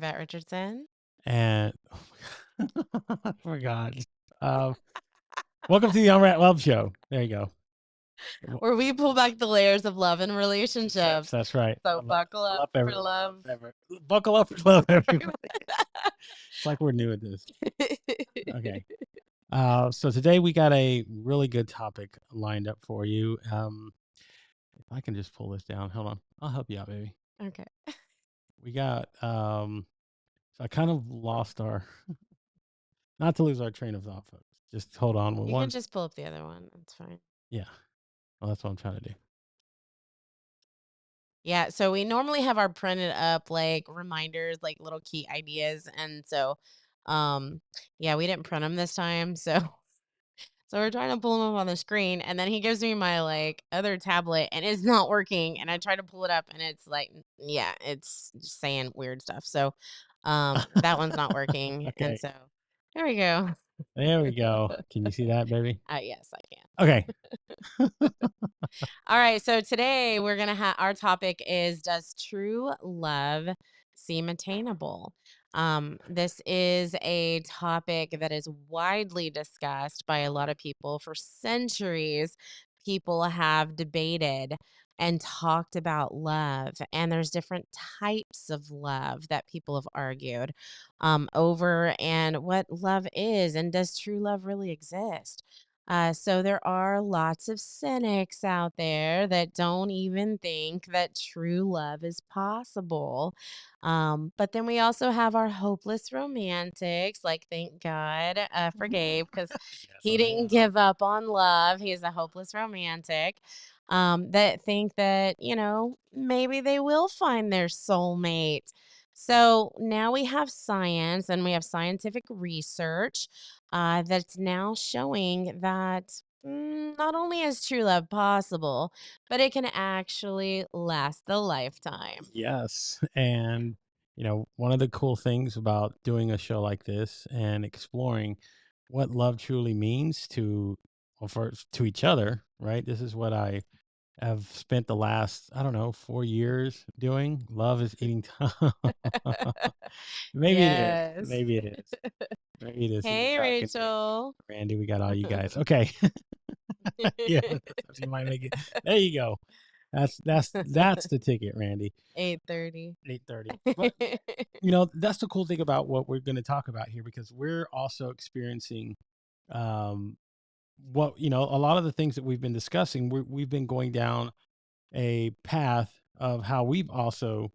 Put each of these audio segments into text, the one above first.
Evette Richardson, And I forgot. Uh, welcome to the Unwrap Love Show. There you go. where we pull back the layers of love and relationships. That's right. So buckle I up love for everyone. love. Buckle up for love, everybody. It's like we're new at this. Okay. So today we got a really good topic lined up for you. If I can just pull this down, hold on. I'll help you out, baby. Okay. We got so I kind of lost our not to lose our train of thought, folks. Just hold on with You can one. just pull up the other one. That's fine. Yeah. Well, that's what I'm trying to do. Yeah. So we normally have our printed up like reminders, like little key ideas. And so, yeah, we didn't print them this time. So, so we're trying to pull them up on the screen. And then he gives me my like other tablet and it's not working. And I try to pull it up and it's like, yeah, it's just saying weird stuff. So, that one's not working. And Okay. so there we go. There we go. Can you see that, baby? Yes, I can. Okay. All right. So today we're going to have our topic is, does true love seem attainable? This is a topic that is widely discussed by a lot of people for centuries. People have debated and talked about love, and there's different types of love that people have argued over, and what love is, and does true love really exist? So there are lots of cynics out there that don't even think that true love is possible. But then we also have our hopeless romantics, like thank God for Gabe, because Yes, he I didn't am. give up on love. He's a hopeless romantic. That think that, maybe they will find their soulmate. So now we have science and we have scientific research that's now showing that not only is true love possible, but it can actually last a lifetime. Yes. And, one of the cool things about doing a show like this and exploring what love truly means to each other, right? This is what I have spent the last, I don't know, 4 years doing. Love is eating time. Maybe it is. Yes. Maybe it is. Maybe it is who we're Hey, talking to. Rachel. Randy, we got all you guys. Okay. Yeah, you might make it. There you go. That's the ticket, Randy. 8:30. 8:30. But that's the cool thing about what we're going to talk about here because we're also experiencing um a lot of the things that we've been discussing, we've been going down a path of how we've also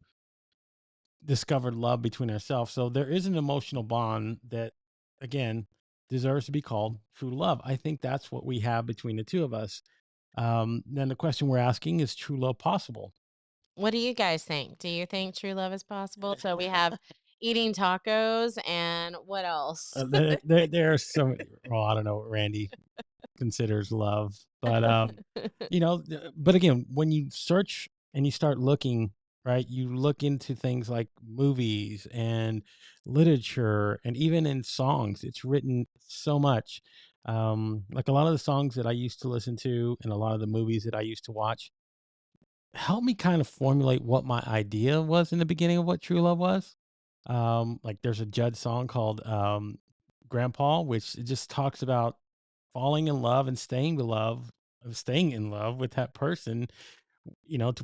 discovered love between ourselves. So there is an emotional bond that again deserves to be called true love. I think that's what we have between the two of us. Then the question we're asking is true love possible? What do you guys think? Do you think true love is possible? So we have eating tacos and what else? There are so well, I don't know what Randy considers love, but but again, when you search and you start looking, right, you look into things like movies and literature, and even in songs, it's written so much. Like a lot of the songs that I used to listen to, and a lot of the movies that I used to watch, help me kind of formulate what my idea was in the beginning of what true love was. Like there's a Judd song called Grandpa, which it just talks about falling in love and staying in love with that person,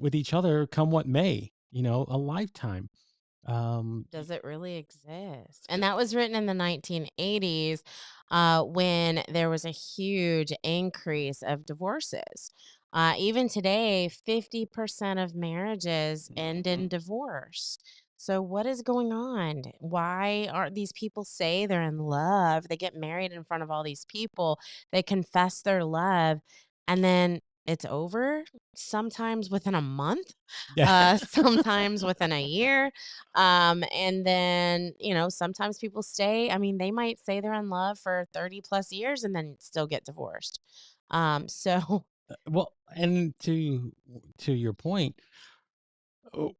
with each other, come what may, a lifetime. Does it really exist? And that was written in the 1980s when there was a huge increase of divorces. Even today, 50% of marriages end in divorce. So, what is going on? Why aren't these people say they're in love? They get married in front of all these people, they confess their love, and then it's over sometimes within a month, Yeah. sometimes within a year. And then, sometimes people stay. I mean, they might say they're in love for 30 plus years and then still get divorced. So Well, and to your point, oh,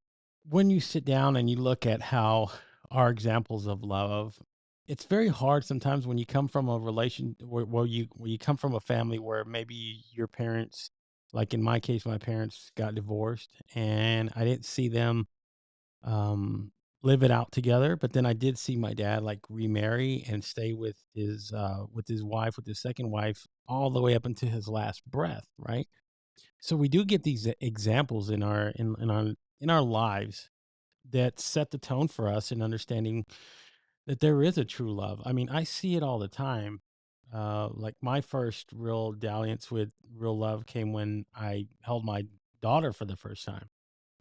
when you sit down and you look at how our examples of love, it's very hard sometimes when you come from a relation where you come from a family where maybe your parents, like in my case, my parents got divorced, and I didn't see them. live it out together. But then I did see my dad like remarry and stay with his wife, with his second wife, all the way up until his last breath, right? So we do get these examples in our lives that set the tone for us in understanding that there is a true love. I mean, I see it all the time. Like my first real dalliance with real love came when I held my daughter for the first time.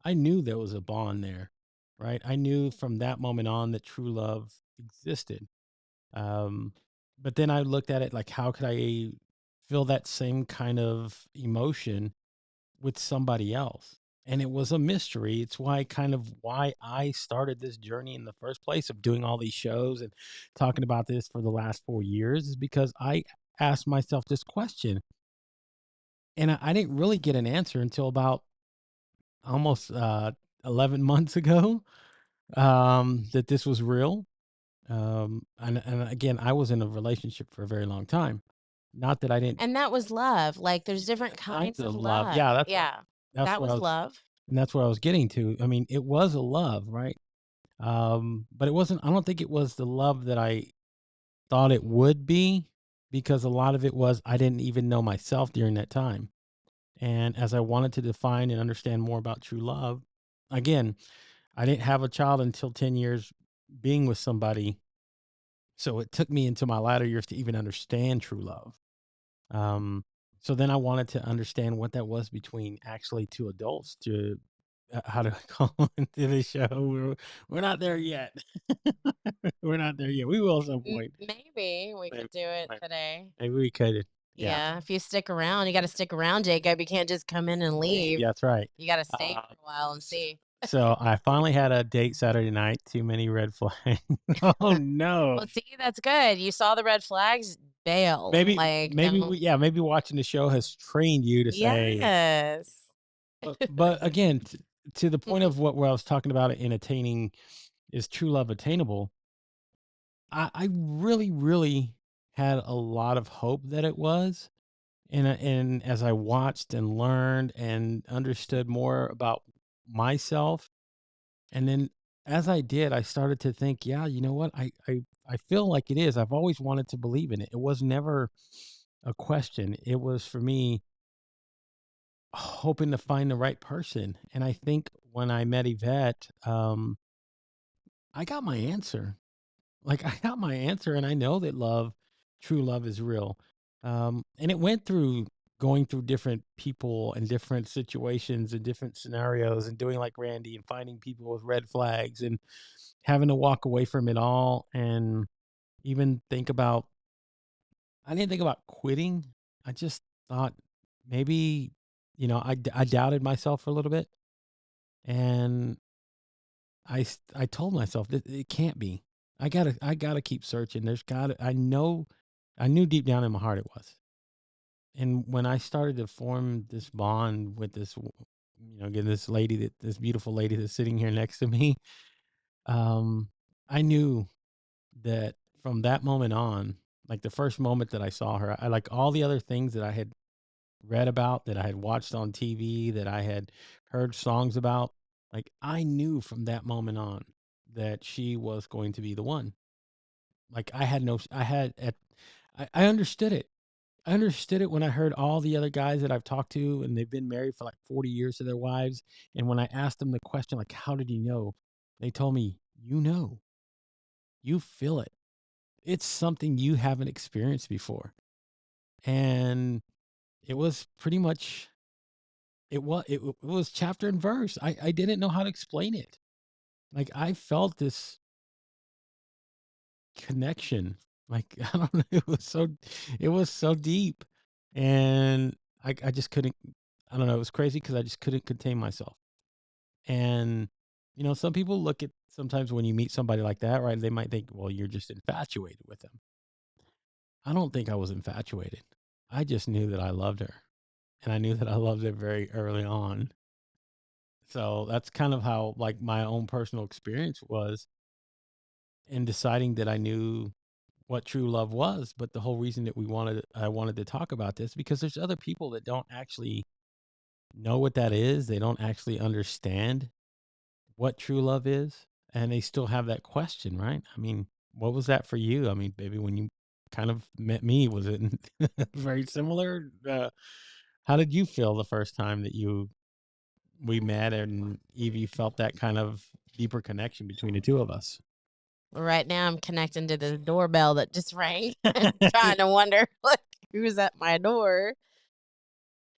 I knew there was a bond there, right? I knew from that moment on that true love existed. Um, but then I looked at it like, how could I feel that same kind of emotion with somebody else? And it was a mystery. It's why I started this journey in the first place of doing all these shows and talking about this for the last 4 years, is because I asked myself this question, and I didn't really get an answer until about almost 11 months ago, that this was real. And again, I was in a relationship for a very long time. Not that I didn't And that was love. Like, there's different kinds kinds of of love. love. Yeah, Yeah. that's That where I was was, love. and that's where I was getting to. I mean, it was a love, right? But it wasn't. I don't think it was the love that I thought it would be, because a lot of it was I didn't even know myself during that time. And as I wanted to define and understand more about true love, again, I didn't have a child until 10 years being with somebody. So it took me into my latter years to even understand true love. Um, so then I wanted to understand what that was between actually two adults to how to call into the show. We're not there yet. We're not there yet. We will at some point. Maybe we Maybe, could do it maybe, today. maybe we could. Yeah, Yeah, if you stick around, you gotta stick around, Jacob. You can't just come in and leave. yeah, that's right. You gotta stay Uh, for a while and see. so I finally had a date Saturday night. Too many red flags. Oh Well, no. see, that's good. You saw the red flags, bail. Like, don't. Maybe watching the show has trained you to say, Yes. but again, to the point Mhm. of what where I was talking about in attaining, is true love attainable? I really, really had a lot of hope that it was. And as I watched and learned and understood more about myself, and then as I did, I started to think, yeah, you know what? I feel like it is. I've always wanted to believe in it. It was never a question. It was for me hoping to find the right person. And I think when I met Evette, I got my answer. Like, I got my answer, and I know that true love is real. And it went through going through different people and different situations and different scenarios and doing like Randy and finding people with red flags and having to walk away from it all and even I didn't think about quitting. I just thought maybe, I doubted myself for a little bit, and I told myself that it can't be. I gotta keep searching. I knew deep down in my heart it was. And when I started to form this bond with again, this beautiful lady that's sitting here next to me, um, I knew that from that moment on, like the first moment that I saw her, I like all the other things that I had read about, that I had watched on TV, that I had heard songs about. Like I knew from that moment on that she was going to be the one. Like I had no, I had, at, I understood it. I understood it when I heard all the other guys that I've talked to and they've been married for like 40 years to their wives. And when I asked them the question, like, how did you know? They told me, you feel it. It's something you haven't experienced before. And it was pretty much it was chapter and verse. I didn't know how to explain it. Like I felt this connection. Like I don't know, it was so deep, and I just couldn't. I don't know. It was crazy because I just couldn't contain myself. And some people look at sometimes when you meet somebody like that, right? They might think, well, you're just infatuated with them. I don't think I was infatuated. I just knew that I loved her, and I knew that I loved her very early on. So that's kind of how like my own personal experience was in deciding that I knew what true love was. But the whole reason that I wanted to talk about this, because there's other people that don't actually know what that is. They don't actually understand what true love is. and they still have that question, right? I mean, what was that for you? I mean, maybe when you kind of met me, was it very similar? How did you feel the first time that we met, and Evie felt that kind of deeper connection between the two of us? Right now, I'm connecting to the doorbell that just rang and trying to wonder, like, who's at my door.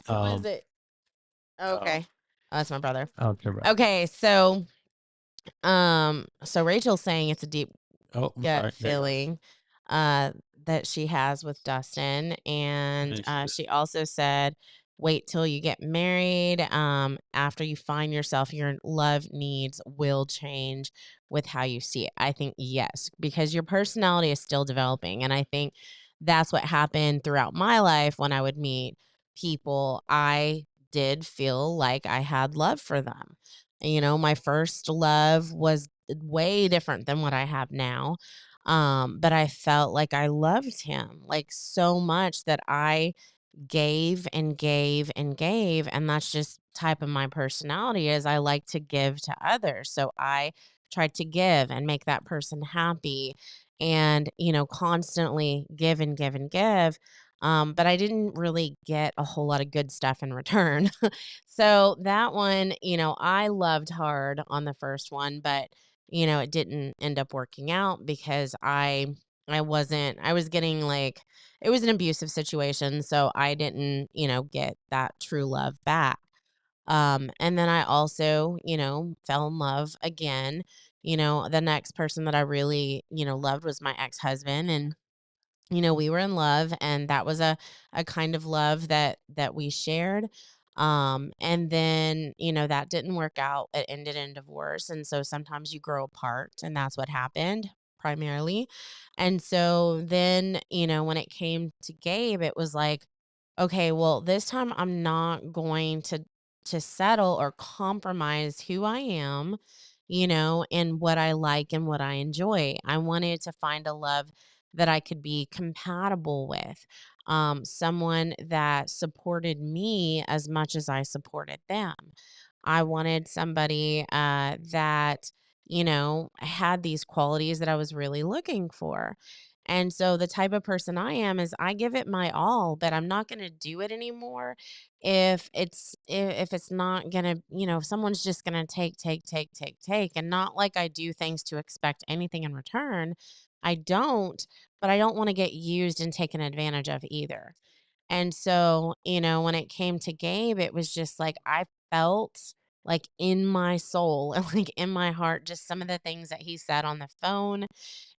Who is um, it? oh, Okay. Oh, that's my brother. okay, right. Okay, so Rachel's saying it's a deep Oh, I'm gut sorry. There you go. feeling uh that she has with Dustin, and And she said, she also said wait till you get married. After you find yourself, your love needs will change with how you see it. I think yes, because your personality is still developing, and I think that's what happened throughout my life. When I would meet people, I did feel like I had love for them. My first love was way different than what I have now. But I felt like I loved him like so much that I gave and gave and gave, and that's just type of my personality is I like to give to others. So I tried to give and make that person happy, and constantly give and give and give. But I didn't really get a whole lot of good stuff in return. So that one, I loved hard on the first one, but it didn't end up working out because I was getting like it was an abusive situation, so I didn't, get that true love back. And then I also, fell in love again. The next person that I really, loved was my ex-husband, and we were in love, and that was a kind of love that we shared. And then, that didn't work out. It ended in divorce. And so sometimes you grow apart, and that's what happened primarily. And so then, when it came to Gabe, it was like, okay, well, this time I'm not going to settle or compromise who I am, and what I like and what I enjoy. I wanted to find a love that I could be compatible with, someone that supported me as much as I supported them. I wanted somebody that, had these qualities that I was really looking for. And so the type of person I am is I give it my all, but I'm not going to do it anymore if it's not going to, if someone's just going to take and not like I do things to expect anything in return. I don't, but I don't want to get used and taken advantage of either. And so, when it came to Gabe, it was just like I felt like in my soul and like in my heart, just some of the things that he said on the phone.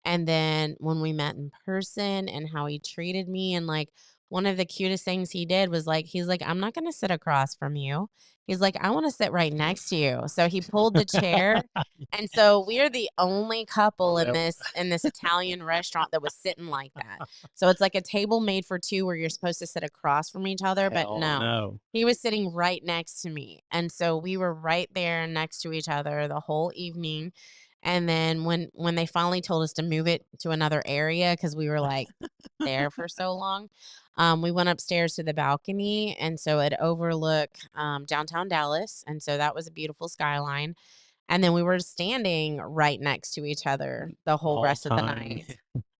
And then when we met in person and how he treated me, and like one of the cutest things he did was like, he's like, I'm not going to sit across from you. He's like, I want to sit right next to you. So he pulled the chair. And so we are the only couple in Yep. this Italian restaurant that was sitting like that. So it's like a table made for two where you're supposed to sit across from each other, but Hell no. no. He was sitting right next to me. And so we were right there next to each other the whole evening. And then when they finally told us to move it to another area because we were like there for so long, we went upstairs to the balcony, and so it overlooked downtown Dallas, and so that was a beautiful skyline. And then we were standing right next to each other the The whole whole rest of the time. night.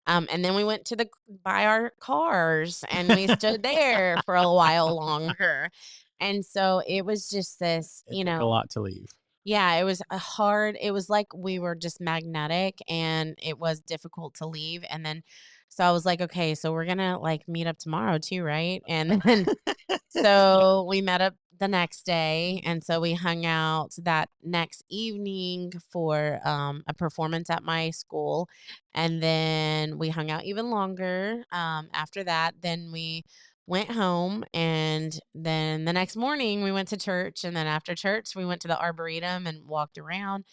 And then we went to the by our cars, and we stood there for a while longer. And so it was just this, It took a lot to leave. yeah, it was a hard it was like we were just magnetic, and it was difficult to leave. And then so I was like, "Okay, so we're gonna, like, meet up tomorrow too, right?" And then so we met up the next day, and so we hung out that next evening for, a performance at my school, and then we hung out even longer, after that. Then we went home, and then the next morning we went to church, and then after church we went to the arboretum and walked around,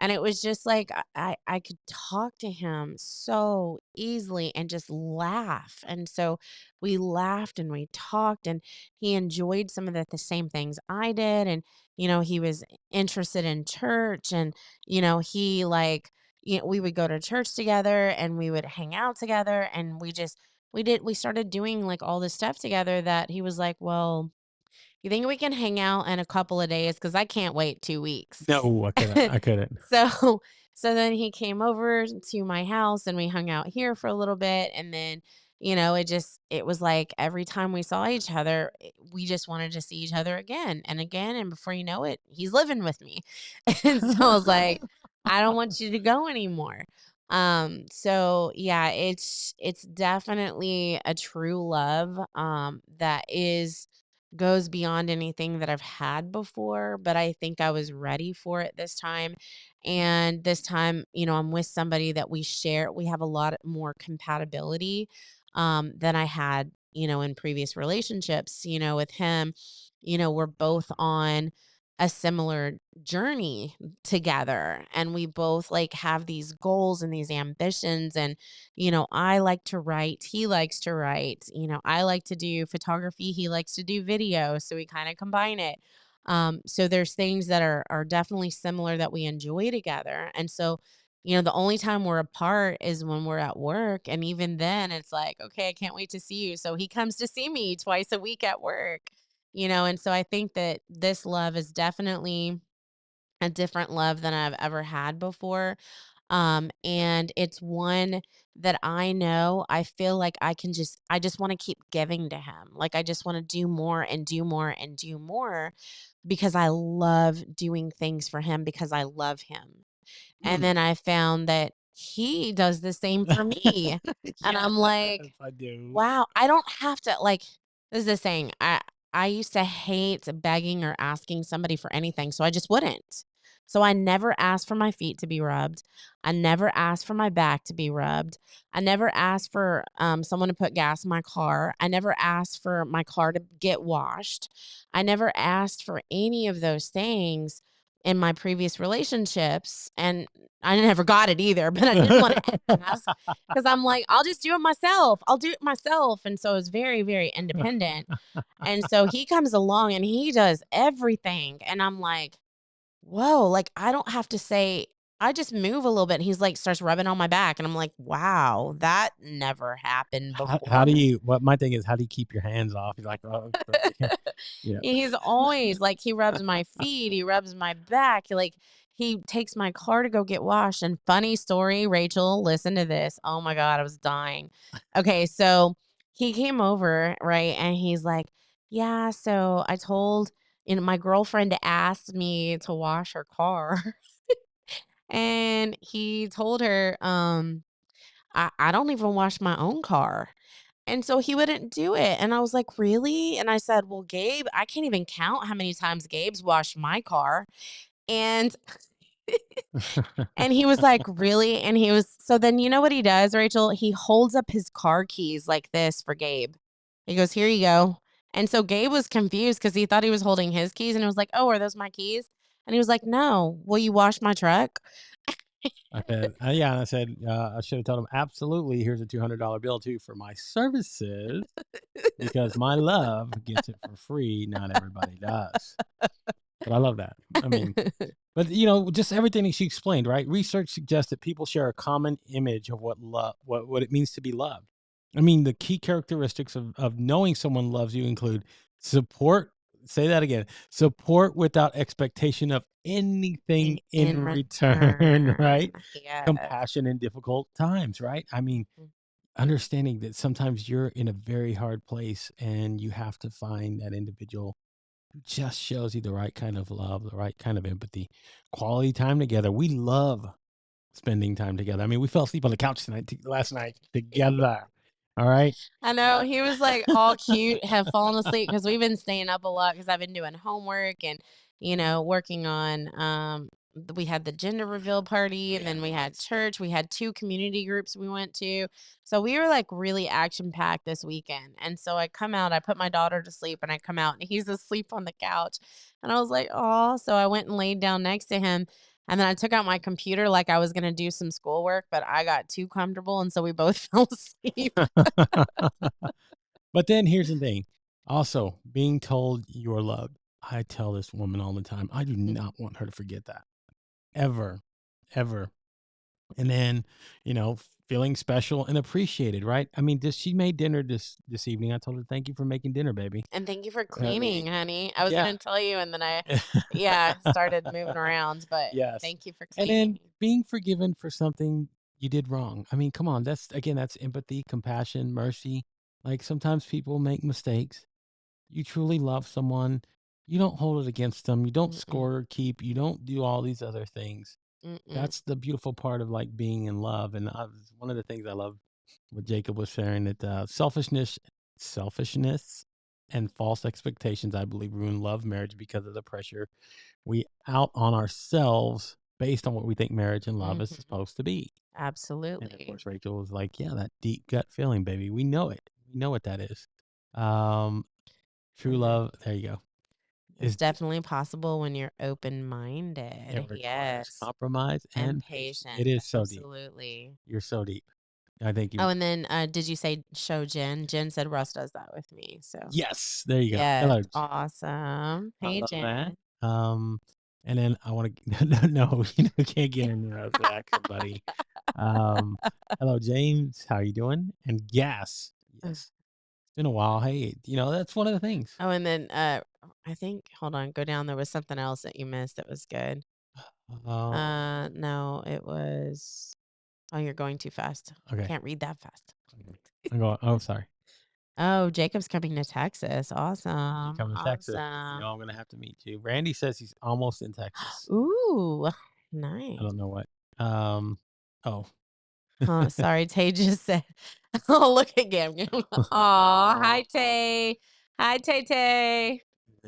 and it was just like I could talk to him so easily and just laugh. And so we laughed and we talked, and he enjoyed some of the same things I did. And he was interested in church, and he like we would go to church together, and we would hang out together, and we started doing like all this stuff together that he was like, "Well, you think we can hang out in a couple of days? Because I can't wait 2 weeks." No, I couldn't. I couldn't. So So then he came over to my house and we hung out here for a little bit. And then, it was like every time we saw each other, we just wanted to see each other again and again. And before you know it, he's living with me. And so I was like, I don't want you to go anymore. So yeah, it's definitely a true love that is goes beyond anything that I've had before, but I think I was ready for it this time. And this time, I'm with somebody that we have a lot more compatibility than I had, in previous relationships, with him, we're both on a similar journey together and we both like have these goals and these ambitions and I like to write, he likes to write, I like to do photography, he likes to do video, so we kind of combine it. So there's things that are definitely similar that we enjoy together. And so the only time we're apart is when we're at work, and even then it's like, okay, I can't wait to see you, so he comes to see me twice a week at work. And so I think that this love is definitely a different love than I've ever had before. And it's one that I know I feel like I just want to keep giving to him. Like I just want to do more and do more and do more because I love doing things for him because I love him. And Mm. then I found that he does the same for me. And I'm like, Yes, I do. wow, I don't have to like this is the saying. I used to hate begging or asking somebody for anything, so I just wouldn't. So I never asked for my feet to be rubbed. I never asked for my back to be rubbed. I never asked for someone to put gas in my car. I never asked for my car to get washed. I never asked for any of those things in my previous relationships, and I never got it either, but I didn't want to ask because I'm like, I'll just do it myself. I'll do it myself. And so it's very, very independent. And so he comes along and he does everything. And I'm like, whoa, like I don't have to say, I just move a little bit. And he's like, starts rubbing on my back. And I'm like, wow, that never happened How before. do you what my thing is, how do you keep your hands off? He's like, "Oh, okay." Yeah. He's always like, he rubs my feet, he rubs my back, like, he takes my car to go get washed. And funny story, Rachel, listen to this. Oh my God, I was dying. Okay, so he came over, right? And he's like, yeah, so I told, my girlfriend asked me to wash her car. And he told her, I don't even wash my own car. And so he wouldn't do it. And I was like, really? And I said, well, Gabe, I can't even count how many times Gabe's washed my car. And and he was like, really? And he was so then you know what he does, Rachel? He holds up his car keys like this for Gabe. He goes, here you go. And so Gabe was confused because he thought he was holding his keys and it was like, oh, are those my keys? And he was like, no, will you wash my truck? I said, yeah, and I said, I should have told him, absolutely, here's a $200 bill too for my services because my love gets it for free. Not everybody does. But I love that. I mean, but just everything that she explained, right? Research suggests that people share a common image of what love, what it means to be loved. I mean, the key characteristics of knowing someone loves you include support. Say that again. Support without expectation of anything in In return, right? return. Yes. Compassion in difficult times, right? I mean, understanding that sometimes you're in a very hard place and you have to find that individual who just shows you the right kind of love, the right kind of empathy, quality time together. We love spending time together. I mean, we fell asleep on the couch last night together. All right. I know, he was, like, all cute, have fallen asleep because 'cause we've been staying up a lot because 'cause I've been doing homework and, working on, we had the gender reveal party, and then we had church, we had 2 community groups we went to. So we were, like, really action-packed this weekend, and so I come out, I put my daughter to sleep, and I come out, and he's asleep on the couch, and I was like, "Aw," so I went and laid down next to him, and then I took out my computer like I was gonna do some schoolwork, but I got too comfortable, and so we both fell asleep. But then here's the thing. Also, being told you're loved. I tell this woman all the time, I do not want her to forget that. Ever. Ever. And then, feeling special and appreciated, right? I mean, she made dinner this evening. I told her, "Thank you for making dinner, baby." And thank you for I mean, cleaning, honey. I was yeah. gonna tell you, and then yeah, started moving around, but Yes. thank you for And cleaning. then being forgiven for something you did wrong. I mean, come on, that's empathy, compassion, mercy. Like, sometimes people make mistakes. You truly love someone, you don't hold it against them. You don't Mm-mm, score or keep. You don't do all these other things. mm-mm. That's the beautiful part of like being in love. And one of the things I love what Jacob was sharing that selfishness, and false expectations, I believe, ruin love marriage because of the pressure we out on ourselves based on what we think marriage and love is Mhm. supposed to be. And of Absolutely. course, Rachel was like, "Yeah, that deep gut feeling, baby. We know it. We know what that is." Um, True And then love. There you go. it's Is definitely possible when you're It open-minded. requires Yes. compromise And and patience. It patience. is so deep. Absolutely. You're so deep. I think Oh, you. and then did you say show Jen? Jen said Russ does that with me. So Yes, there you go. yes, Hello. awesome. I Hey love that. Jen. And then I want to no, you can't get into that accent, buddy. Um, Hello, James. How you doing? And yes, yes, it's been a while. Hey, that's one of the things. Oh, and then I think hold on, go down. There was something else that you missed that was good. Uh, No, it was oh, you're going too fast. okay. Can't read that fast. Okay. I'm going. Oh, sorry. Oh, Jacob's coming to Texas. You Awesome. come to Texas? Awesome. I'm gonna have to meet you. Randy says he's almost in Texas. Ooh, I nice. don't know what. Um. Oh. Huh, sorry, Tay just said, oh, look at Gam. Aw, hi, Aw. Tay. Hi, Tay Tay.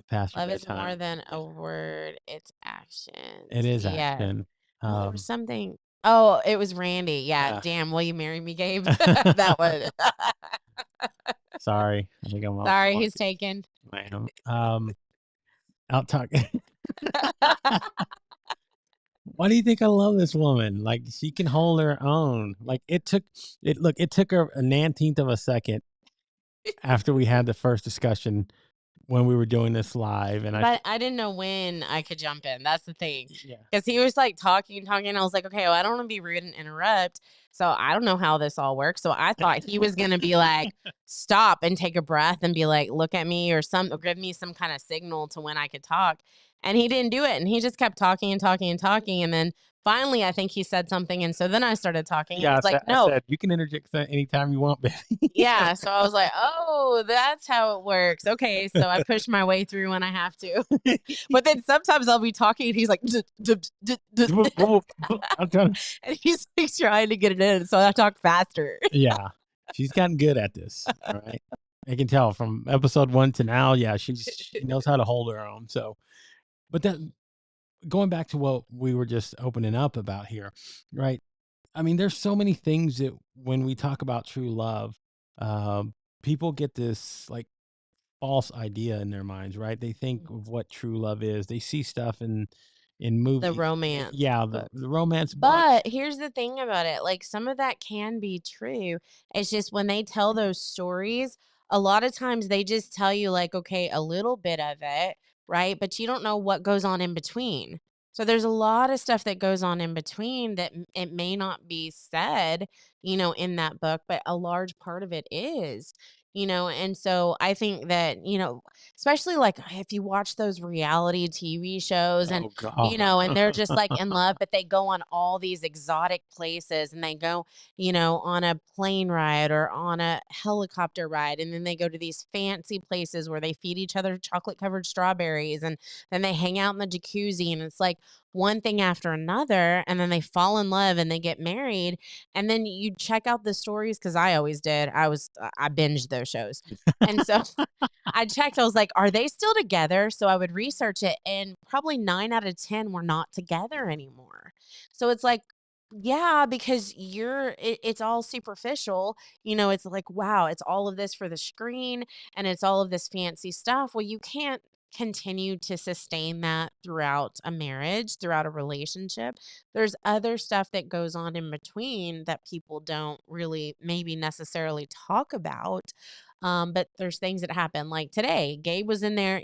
Past your Love is bedtime. more than a word, it's It actions. is Yes. action. No, there was something. Oh, it was Randy. Yeah. Yeah. Damn. Will you marry me, Gabe? That was. Sorry. I think I Sorry, want he's taken. I am. Out talk. Why do you think I love this woman? Like, she can hold her own. Like, it took her a 19th of a second after we had the first discussion when we were doing this live, and But I didn't know when I could jump in. That's the thing. yeah. Because he was like talking, talking. I was like, okay, well, I don't want to be rude and interrupt. So I don't know how this all works. So I thought he was going to be like, stop and take a breath and be like, look at me or give me some kind of signal to when I could talk. And he didn't do it. And he just kept talking and talking and talking. And then finally, I think he said something. And so then I started talking and Yeah, he's like, I no. said, "You can interject anytime you want, baby." Yeah, so I was like, "Oh, that's how it works." Okay, so I push my way through when I have to. But then sometimes I'll be talking and he's like, "Duh, duh, duh, duh, duh," I'm trying to and he's like trying to get it in, so I talk faster. Yeah. She's gotten good at this, all right? I can tell from episode 1 to now, yeah, she knows how to hold her own, so but then going back to what we were just opening up about here, right? I mean, there's so many things that when we talk about true love, people get this, like, false idea in their minds, right? They think of what true love is. They see stuff in The movies. romance Yeah, books. the romance books. But here's the thing about it, like, some of that can be true. It's just when they tell those stories, a lot of times they just tell you, like, okay, a little bit of it, right? But you don't know what goes on in between. So there's a lot of stuff that goes on in between that it may not be said, in that book, but a large part of it is. And so I think that, especially like if you watch those reality TV shows and Oh god. and they're just like in love, but they go on all these exotic places and they go, on a plane ride or on a helicopter ride. And then they go to these fancy places where they feed each other chocolate covered strawberries and then they hang out in the jacuzzi. And it's like one thing after another. And then they fall in love and they get married. And then you check out the stories because I always did. I binged those shows. And so I checked, I was like, "Are they still together?" So I would research it, and probably 9 out of 10 were not together anymore. So it's like, yeah, because it's all superficial. It's like, wow, it's all of this for the screen and it's all of this fancy stuff. Well, you can't continue to sustain that throughout a marriage, throughout a relationship. There's other stuff that goes on in between that people don't really maybe necessarily talk about But there's things that happen. Like today, Gabe was in there,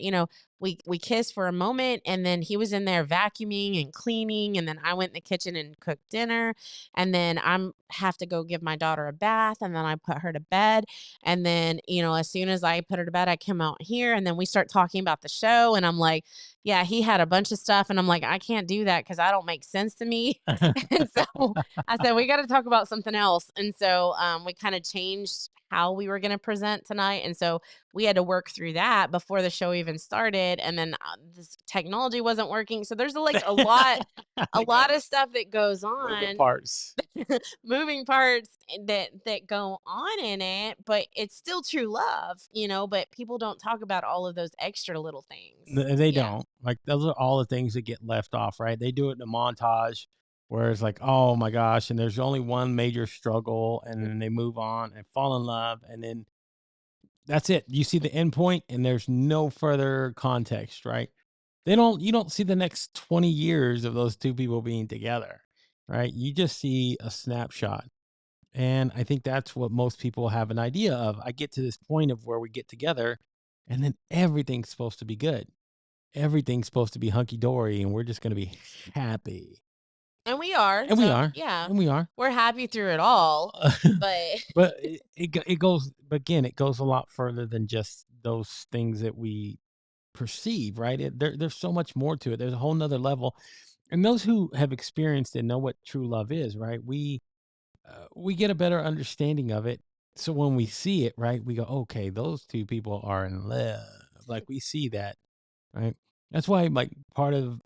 we kissed for a moment and then he was in there vacuuming and cleaning. And then I went in the kitchen and cooked dinner. And then I'm have to go give my daughter a bath and then I put her to bed. And then, as soon as I put her to bed, I come out here and then we start talking about the show. And I'm like, yeah, he had a bunch of stuff. And I'm like, I can't do that because I don't make sense to me. And so I said, we got to talk about something else. And so we kind of changed how we were going to present tonight. And so we had to work through that before the show even started. And then this technology wasn't working. So there's like a Like, lot of stuff that goes moving on, parts. moving parts that go on in it, but it's still true love, but people don't talk about all of those extra little things. They Yeah. don't. Like, those are all the things that get left off, right? They do it in a montage where it's like, oh my gosh, and there's only one major struggle, and then they move on and fall in love, and then that's it. You see the end point, and there's no further context, right? You don't see the next 20 years of those two people being together, right? You just see a snapshot. And I think that's what most people have an idea of. I get to this point of where we get together, and then everything's supposed to be good. Everything's supposed to be hunky dory, and we're just going to be happy. And we are. And we So, are. yeah, And we are. we're happy through it all, but But it goes, but again, it goes a lot further than just those things that we perceive, right? There's so much more to it. There's a whole nother level. And those who have experienced and know what true love is, right? We get a better understanding of it. So when we see it, right, we go, okay, those two people are in love. Like, we see that, right? That's why, like, part of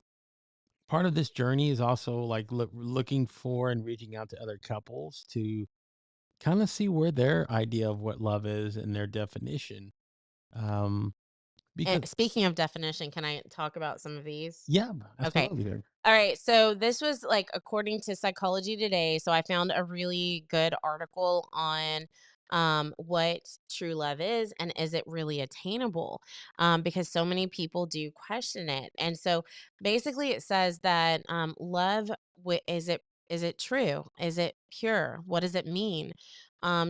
this journey is also like looking for and reaching out to other couples to kind of see where their idea of what love is and their definition. Um, and because speaking of definition, can I talk about some of these? yeah, Okay. absolutely. All right. So this was like according to Psychology Today. So I found a really good article on what true love is and is it really attainable? Because so many people do question it. And so basically it says that love is it true? Is it pure? What does it mean?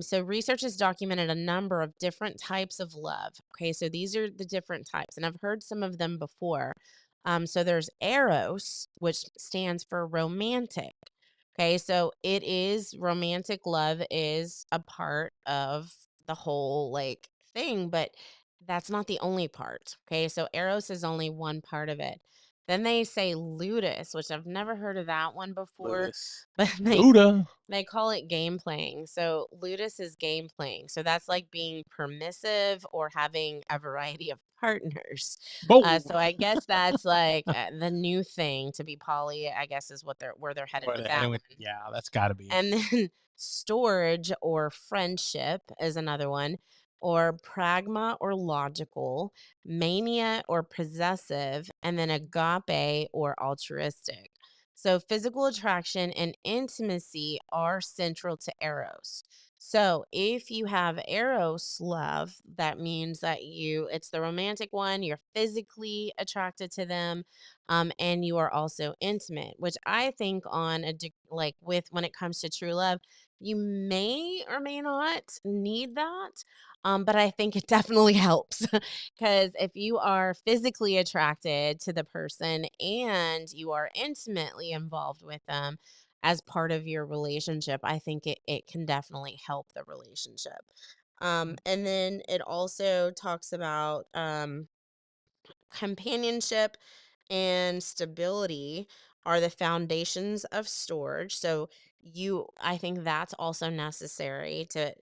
So research has documented a number of different types of love. Okay, so these are the different types, and I've heard some of them before. So there's eros, which stands for romantic. Okay, so it is romantic love is a part of the whole like thing, but that's not the only part. Okay, so eros is only one part of it. Then they say ludus, which I've never heard of that one before, Lotus. but Luda. they call it game playing. So ludus is game playing. So that's like being permissive or having a variety of partners. Boom. So I guess that's like the new thing to be poly. I guess is what where they're headed Where with they're that heading one. with, yeah, that's got to be. And then storage or friendship is another one, or pragma or logical, mania or possessive, and then agape or altruistic. So physical attraction and intimacy are central to eros. So if you have eros love, that means that it's the romantic one, you're physically attracted to them, and you are also intimate, which I think on like with when it comes to true love, you may or may not need that. But I think it definitely helps because if you are physically attracted to the person and you are intimately involved with them as part of your relationship, I think it can definitely help the relationship. And then it also talks about companionship and stability are the foundations of storage. So I think that's also necessary to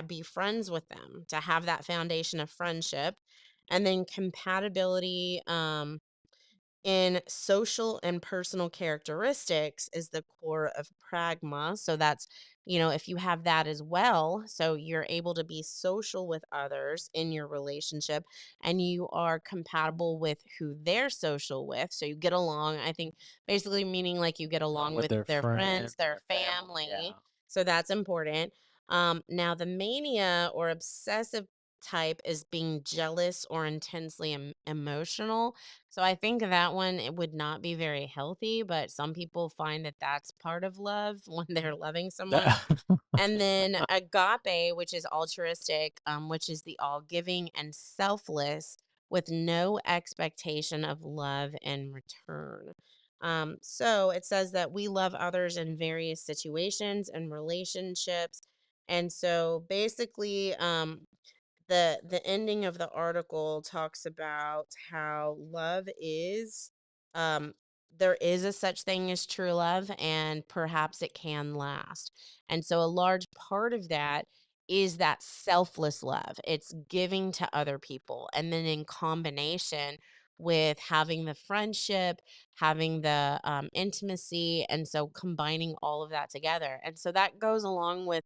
be friends with them, to have that foundation of friendship. And then compatibility, in social and personal characteristics is the core of pragma. So that's, if you have that as well, so you're able to be social with others in your relationship and you are compatible with who they're social with. So you get along, I think basically meaning like you get along With with their their friends, friends, their their family. Yeah. family. So that's important. Now the mania or obsessive type is being jealous or intensely emotional. So I think that one, it would not be very healthy, but some people find that that's part of love when they're loving someone. And then agape, which is altruistic, which is the all giving and selfless with no expectation of love in return. So it says that we love others in various situations and relationships. And so basically, the ending of the article talks about how love is um there is a such thing as true love, and perhaps it can last. And so a large part of that is that selfless love. It's giving to other people, and then in combination with having the friendship, having the intimacy, and so combining all of that together. And so that goes along with,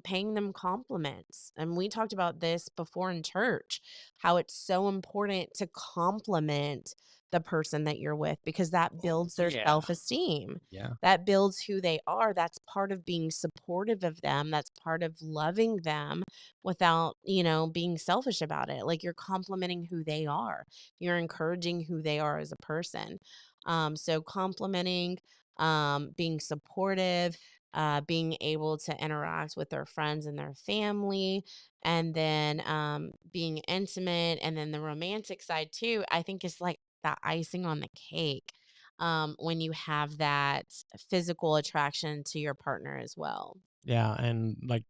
paying them compliments. And we talked about this before in church, how it's so important to compliment the person that you're with, because that Oh, builds their yeah. self esteem. Yeah. That builds who they are. That's part of being supportive of them. That's part of loving them without, being selfish about it. Like, you're complimenting who they are, you're encouraging who they are as a person. So, complimenting, being supportive, being able to interact with their friends and their family, and then being intimate, and then the romantic side too, I think is like that icing on the cake, when you have that physical attraction to your partner as well. Yeah. And like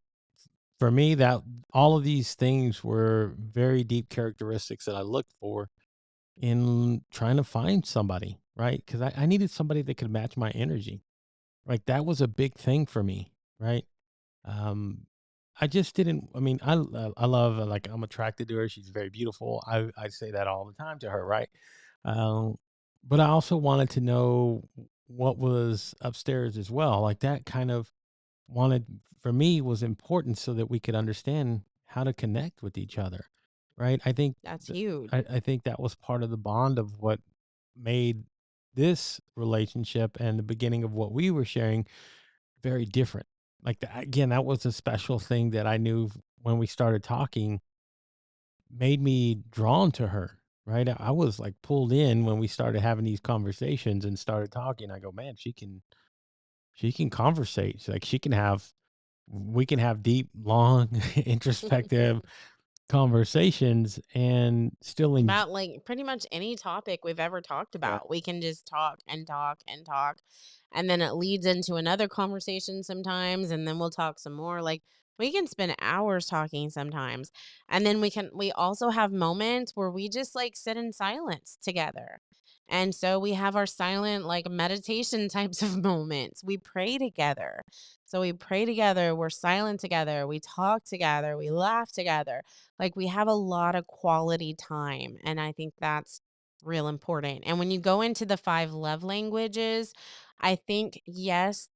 for me, that all of these things were very deep characteristics that I looked for in trying to find somebody, right? Because I needed somebody that could match my energy. Like that was a big thing for me, right? Um, I just didn't. I mean, I love like I'm attracted to her. She's very beautiful. I say that all the time to her, right? Um, but I also wanted to know what was upstairs as well. Like that kind of wanted for me was important so that we could understand how to connect with each other, right? I think That's th- huge. I think that was part of the bond of what made this relationship and the beginning of what we were sharing very different. Like again, that was a special thing that I knew when we started talking made me drawn to her. Right, I was like pulled in when we started having these conversations and started talking. I go, man, she can conversate. Like she can have we can have deep, long, introspective conversations and still enjoy. About like pretty much any topic we've ever talked Yeah. about. We can just talk and talk and talk. And then it leads into another conversation sometimes. And then we'll talk some more. Like, we can spend hours talking sometimes. And then we also have moments where we just like sit in silence together. And so we have our silent, like meditation types of moments. We pray together. So we pray together. We're silent together. We talk together. We laugh together. Like, we have a lot of quality time, and I think that's real important. And when you go into the 5 love languages, I think, yes,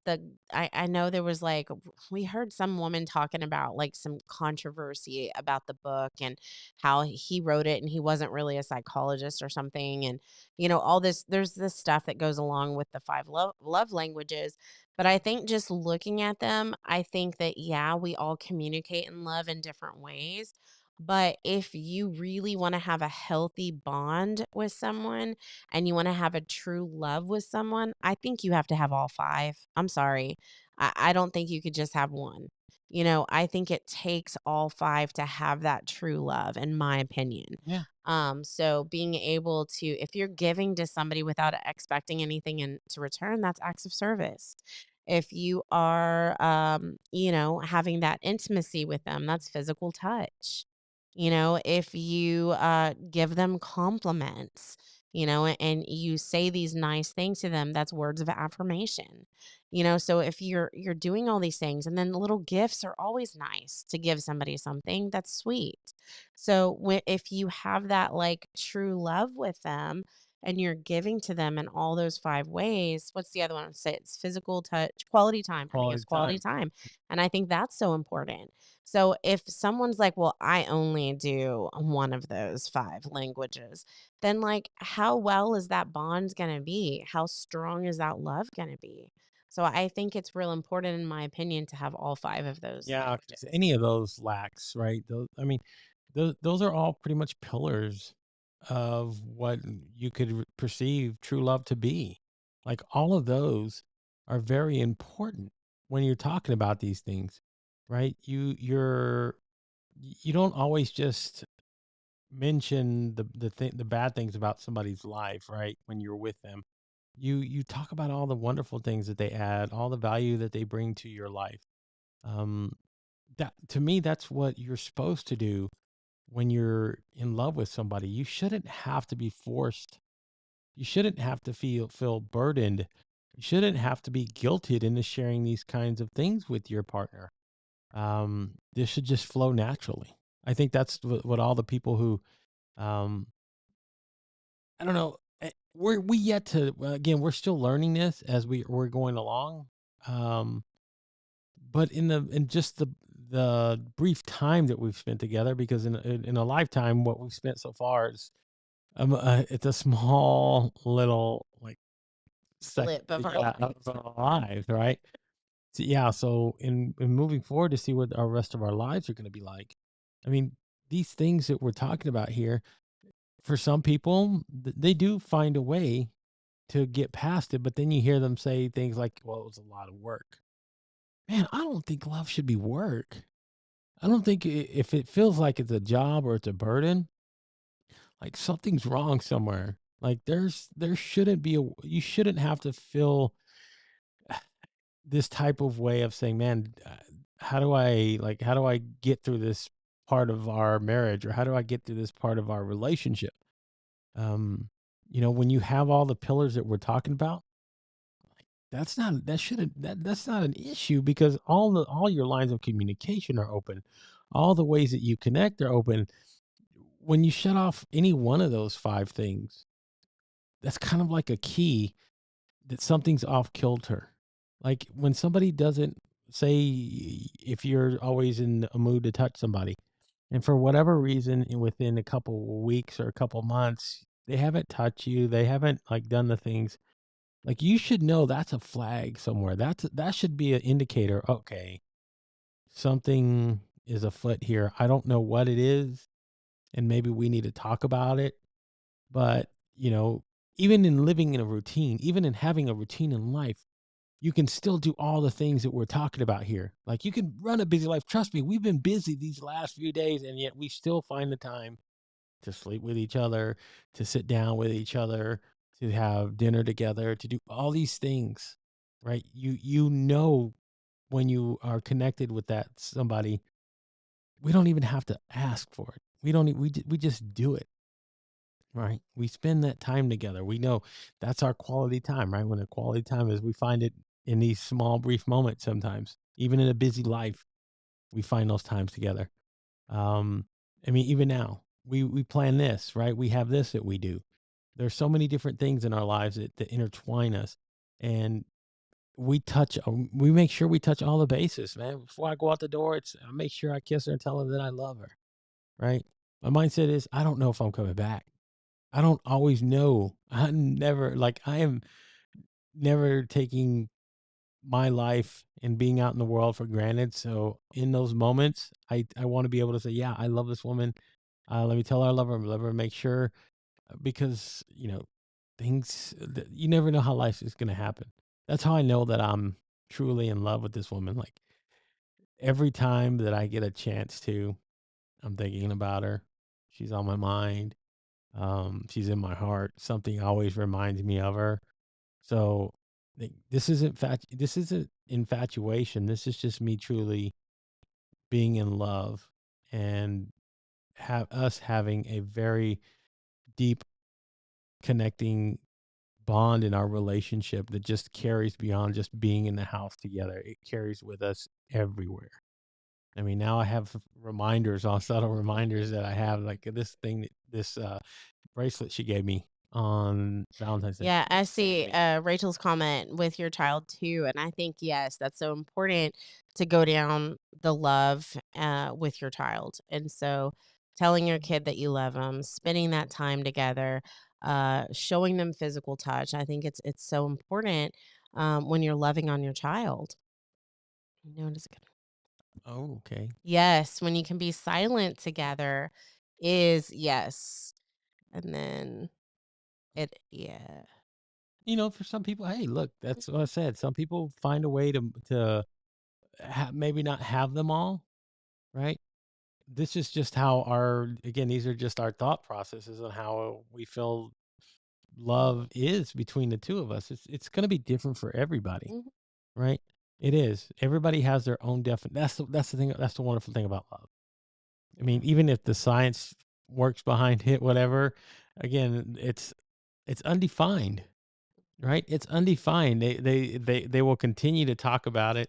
I know there was, like, we heard some woman talking about, like, some controversy about the book and how he wrote it and he wasn't really a psychologist or something, and, all this there's this stuff that goes along with the 5 love languages. But I think just looking at them, I think that, yeah, we all communicate in love in different ways. But if you really want to have a healthy bond with someone and you want to have a true love with someone, I think you have to have all 5. I'm sorry. I don't think you could just have one. I think it takes all 5 to have that true love, in my opinion. Yeah. So being able to, if you're giving to somebody without expecting anything in to return, that's acts of service. If you are, having that intimacy with them, that's physical touch. If you give them compliments, and you say these nice things to them, that's words of affirmation. So if you're doing all these things, and then little gifts are always nice to give somebody something that's sweet. So if you have that like true love with them, and you're giving to them in all those 5 ways, what's the other one? Say it's physical touch, quality time. I think it's Quality quality time. time. And I think that's so important. So if someone's like, "Well, I only do one of those 5 languages," then, like, how well is that bond gonna be? How strong is that love gonna be? So I think it's real important, in my opinion, to have all 5 of those Yeah, 'cause languages. any of those lacks, right? Those, I mean, those are all pretty much pillars of what you could perceive true love to be. Like all of those are very important when you're talking about these things, right? You don't always just mention the bad things about somebody's life, right? When you're with them, you talk about all the wonderful things that they add, all the value that they bring to your life. Um, that to me, that's what you're supposed to do when you're in love with somebody. You shouldn't have to be forced. You shouldn't have to feel burdened. You shouldn't have to be guilted into sharing these kinds of things with your partner. This should just flow naturally. I think that's what all the people who um, I don't know. We yet to well, again. We're still learning this as we're going along. Um, but in just the brief time that we've spent together, because in a lifetime, what we've spent so far is it's a small little like sec Blip of our yeah of lives. our lives, right? So, yeah. So in moving forward to see what our rest of our lives are going to be like. I mean, these things that we're talking about here, for some people, they do find a way to get past it, but then you hear them say things like, "Well, it was a lot of work." Man, I don't think love should be work. I don't think if it feels like it's a job or it's a burden, like something's wrong somewhere. Like there shouldn't be a you shouldn't have to feel this type of way of saying, "Man, how do I get through this part of our marriage or how do I get through this part of our relationship?" Um, when you have all the pillars that we're talking about, that's not that shouldn't that's not an issue because all your lines of communication are open. All the ways that you connect are open. When you shut off any one of those five things, that's kind of like a key that something's off kilter. Like when somebody doesn't say if you're always in a mood to touch somebody, and for whatever reason, within a couple weeks or a couple months, they haven't touched you, they haven't like done the things like, you should know that's a flag somewhere. That should be an indicator, okay, something is afoot here. I don't know what it is, and maybe we need to talk about it. But, even in living in a routine, even in having a routine in life, you can still do all the things that we're talking about here. Like, you can run a busy life. Trust me, we've been busy these last few days, and yet we still find the time to sleep with each other, to sit down with each other, to have dinner together, to do all these things, right? When you are connected with that somebody, we don't even have to ask for it. We don't. We just do it, right? We spend that time together. We know that's our quality time, right? When a quality time is, we find it in these small, brief moments. Sometimes, even in a busy life, we find those times together. Um, I mean, even now, we plan this, right? We have this that we do. There's so many different things in our lives that intertwine us, and we make sure we touch all the bases, man. Before I go out the door, I make sure I kiss her and tell her that I love her, right? My mindset is I don't know if I'm coming back. I don't always know. I am never taking my life and being out in the world for granted. So in those moments, I want to be able to say, yeah, I love this woman. Let me tell her I love her, make sure because you never know how life is going to happen. That's how I know that I'm truly in love with this woman. Like every time that I get a chance to, I'm thinking about her. She's on my mind. She's in my heart. Something always reminds me of her. So this isn't infatuation. This is just me truly being in love and have us having a very deep connecting bond in our relationship that just carries beyond just being in the house together. It carries with us everywhere. I mean, now I have reminders, all subtle reminders that I have, like this bracelet she gave me on Valentine's Day. Yeah, I see Rachel's comment with your child too. And I think, yes, that's so important to go down the love with your child. And so telling your kid that you love them, spending that time together, showing them physical touch. I think it's so important when you're loving on your child. You know, Oh, okay. Yes, when you can be silent together is yes. And then yeah. For some people, hey, look, that's what I said. Some people find a way to maybe not have them all, right? This is just how these are just our thought processes on how we feel love is between the two of us. It's going to be different for everybody, Mhm, right? It is. Everybody has their own definition. That's the thing. That's the wonderful thing about love. I mean, yeah. even if the science works behind it, whatever, again, it's undefined, right? It's undefined. They will continue to talk about it.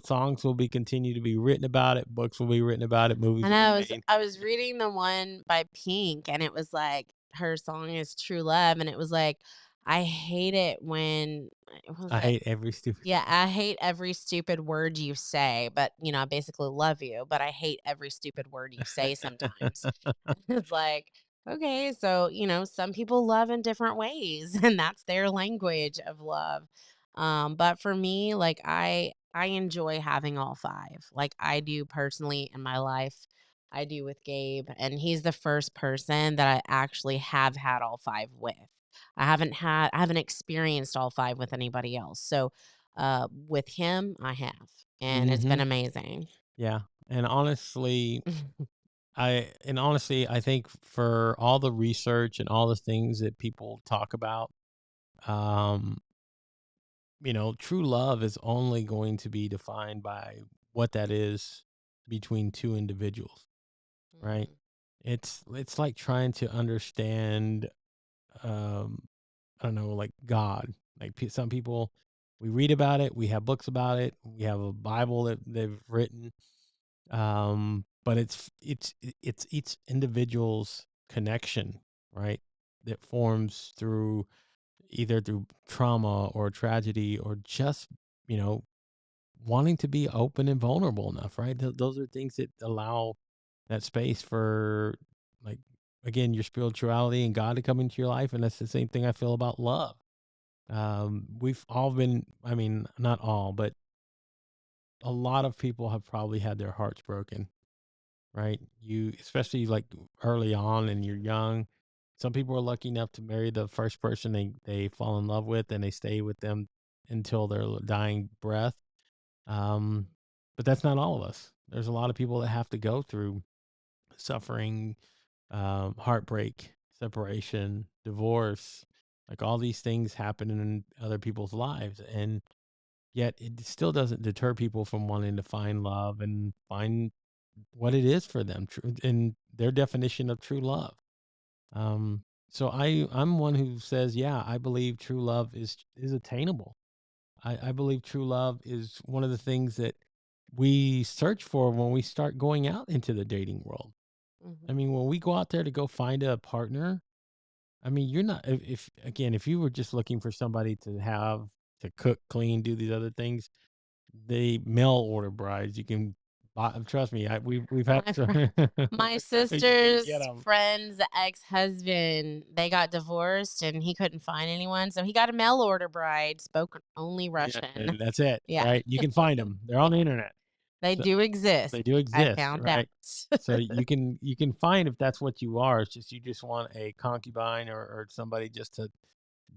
Songs will be continue to be written about it. Books will be written about it. Movies And will be I was made. I was reading the one by Pink, and it was like her song is True Love, and it was like, I hate it when what was I it? hate every stupid. Yeah, I hate every stupid word you say, but, I basically love you, but I hate every stupid word you say sometimes. It's like, okay, so, some people love in different ways and that's their language of love. But for me, like I enjoy having all five. Like I do personally in my life. I do with Gabe, and he's the first person that I actually have had all five with. I haven't experienced all five with anybody else. So with him I have, and it's been Hmm. amazing. Yeah, and honestly, I think for all the research and all the things that people talk about, um, true love is only going to be defined by what that is between two individuals, right? Mhm, It's like trying to understand, um, I don't know, like God. Like some people, we read about it, we have books about it, we have a Bible that they've written, but it's each individual's connection, right? That forms through either through trauma or tragedy or just you know wanting to be open and vulnerable enough, right? Those are things that allow that space for, like, again, your spirituality and God to come into your life, and that's the same thing I feel about love. We've all been, I mean, not all, but a lot of people have probably had their hearts broken, right? Especially like early on and you're young. Some people are lucky enough to marry the first person they fall in love with and they stay with them until their dying breath. Um, but that's not all of us. There's a lot of people that have to go through suffering, heartbreak, separation, divorce, like all these things happen in other people's lives. And yet it still doesn't deter people from wanting to find love and find what it is for them and their definition of true love. So I'm one who says, yeah, I believe true love is attainable. I believe true love is one of the things that we search for when we start going out into the dating world. I mhm. mean, when we go out there to go find a partner, I mean, you're not, if again, if you were just looking for somebody to cook, clean, do these other things, they mail order brides. You can buy, trust me, we've had My friend, some, my you can get sister's them. friend's ex-husband, they got divorced and he couldn't find anyone, so he got a mail order bride, spoke only Yeah, Russian. and that's it, Yeah, right? You can find them. They're on the internet. they So do exist. they do I exist, found out. right? So you can find if that's what you are. It's just you just want a concubine or somebody just to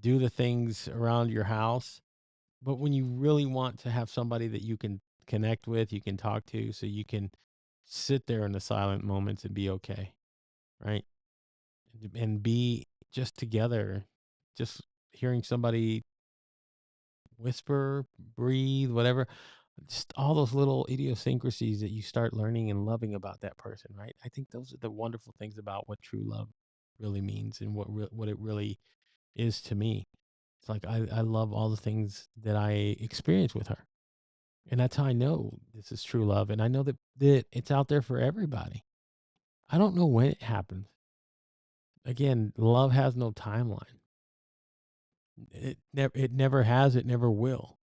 do the things around your house. But when you really want to have somebody that you can connect with, you can talk to, so you can sit there in the silent moments and be okay, right? And be just together, just hearing somebody whisper, breathe, whatever. Just all those little idiosyncrasies that you start learning and loving about that person, right? I think those are the wonderful things about what true love really means and what it really is to me. It's like I love all the things that I experience with her. And that's how I know this is true love. And I know that it's out there for everybody. I don't know when it happens. Again, love has no timeline. It never has, it never will.